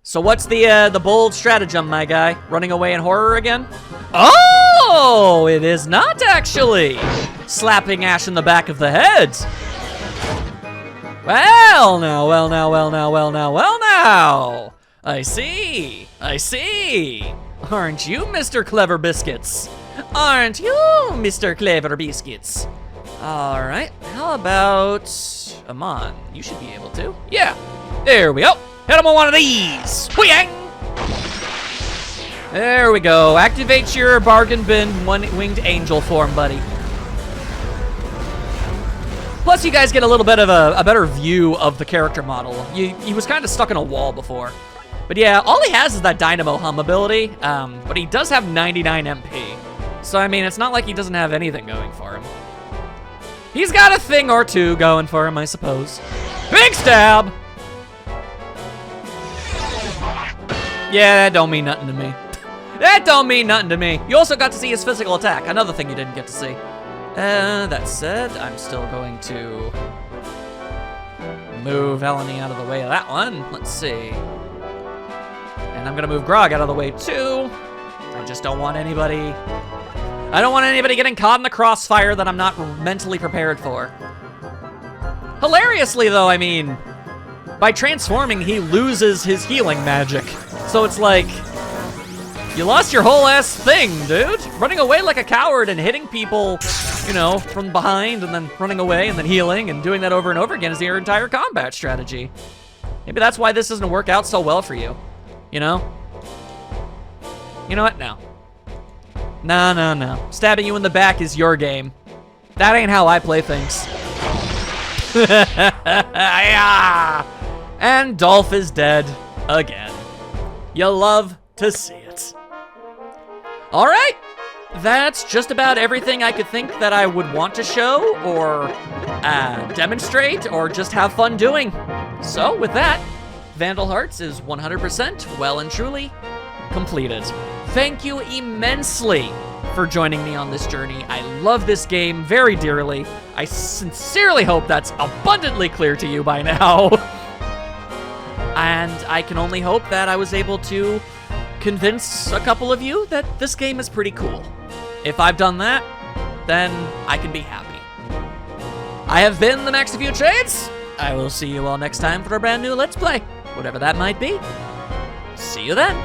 So what's the bold stratagem, my guy? Running away in horror again? Oh, it is not actually slapping Ash in the back of the head. Well now. I see. Aren't you Mr. Clever Biscuits? Aren't you Mr. Clever Biscuits? All right, how about Amon? You should be able to. Yeah, there we go. Hit him with one of these. Hoo-yang! There we go. Activate your bargain bin one-winged angel form, buddy. Plus, you guys get a little bit of a better view of the character model. He was kind of stuck in a wall before. But yeah, all he has is that Dynamo Hum ability, but he does have 99 MP. So, I mean, it's not like he doesn't have anything going for him. He's got a thing or two going for him, I suppose. Big stab! Yeah, that don't mean nothing to me. That don't mean nothing to me. You also got to see his physical attack, another thing you didn't get to see. That said, I'm still going to move Eleni out of the way of that one. Let's see. And I'm gonna move Grog out of the way too. I just don't want anybody I don't want anybody getting caught in the crossfire that I'm not mentally prepared for. Hilariously, though, I mean, by transforming, he loses his healing magic. So it's like, you lost your whole ass thing, dude. Running away like a coward and hitting people, you know, from behind and then running away and then healing and doing that over and over again is your entire combat strategy. Maybe that's why this doesn't work out so well for you, you know? You know what? No. No. Stabbing you in the back is your game. That ain't how I play things. Yeah. And Dolph is dead again. You love to see it. All right. That's just about everything I could think that I would want to show or demonstrate or just have fun doing. So with that, Vandal Hearts is 100% well and truly completed. Thank you immensely for joining me on this journey. I love this game very dearly. I sincerely hope that's abundantly clear to you by now. And I can only hope that I was able to convince a couple of you that this game is pretty cool. If I've done that, then I can be happy. I have been the Max of Few Trades. I will see you all next time for a brand new Let's Play, whatever that might be. See you then.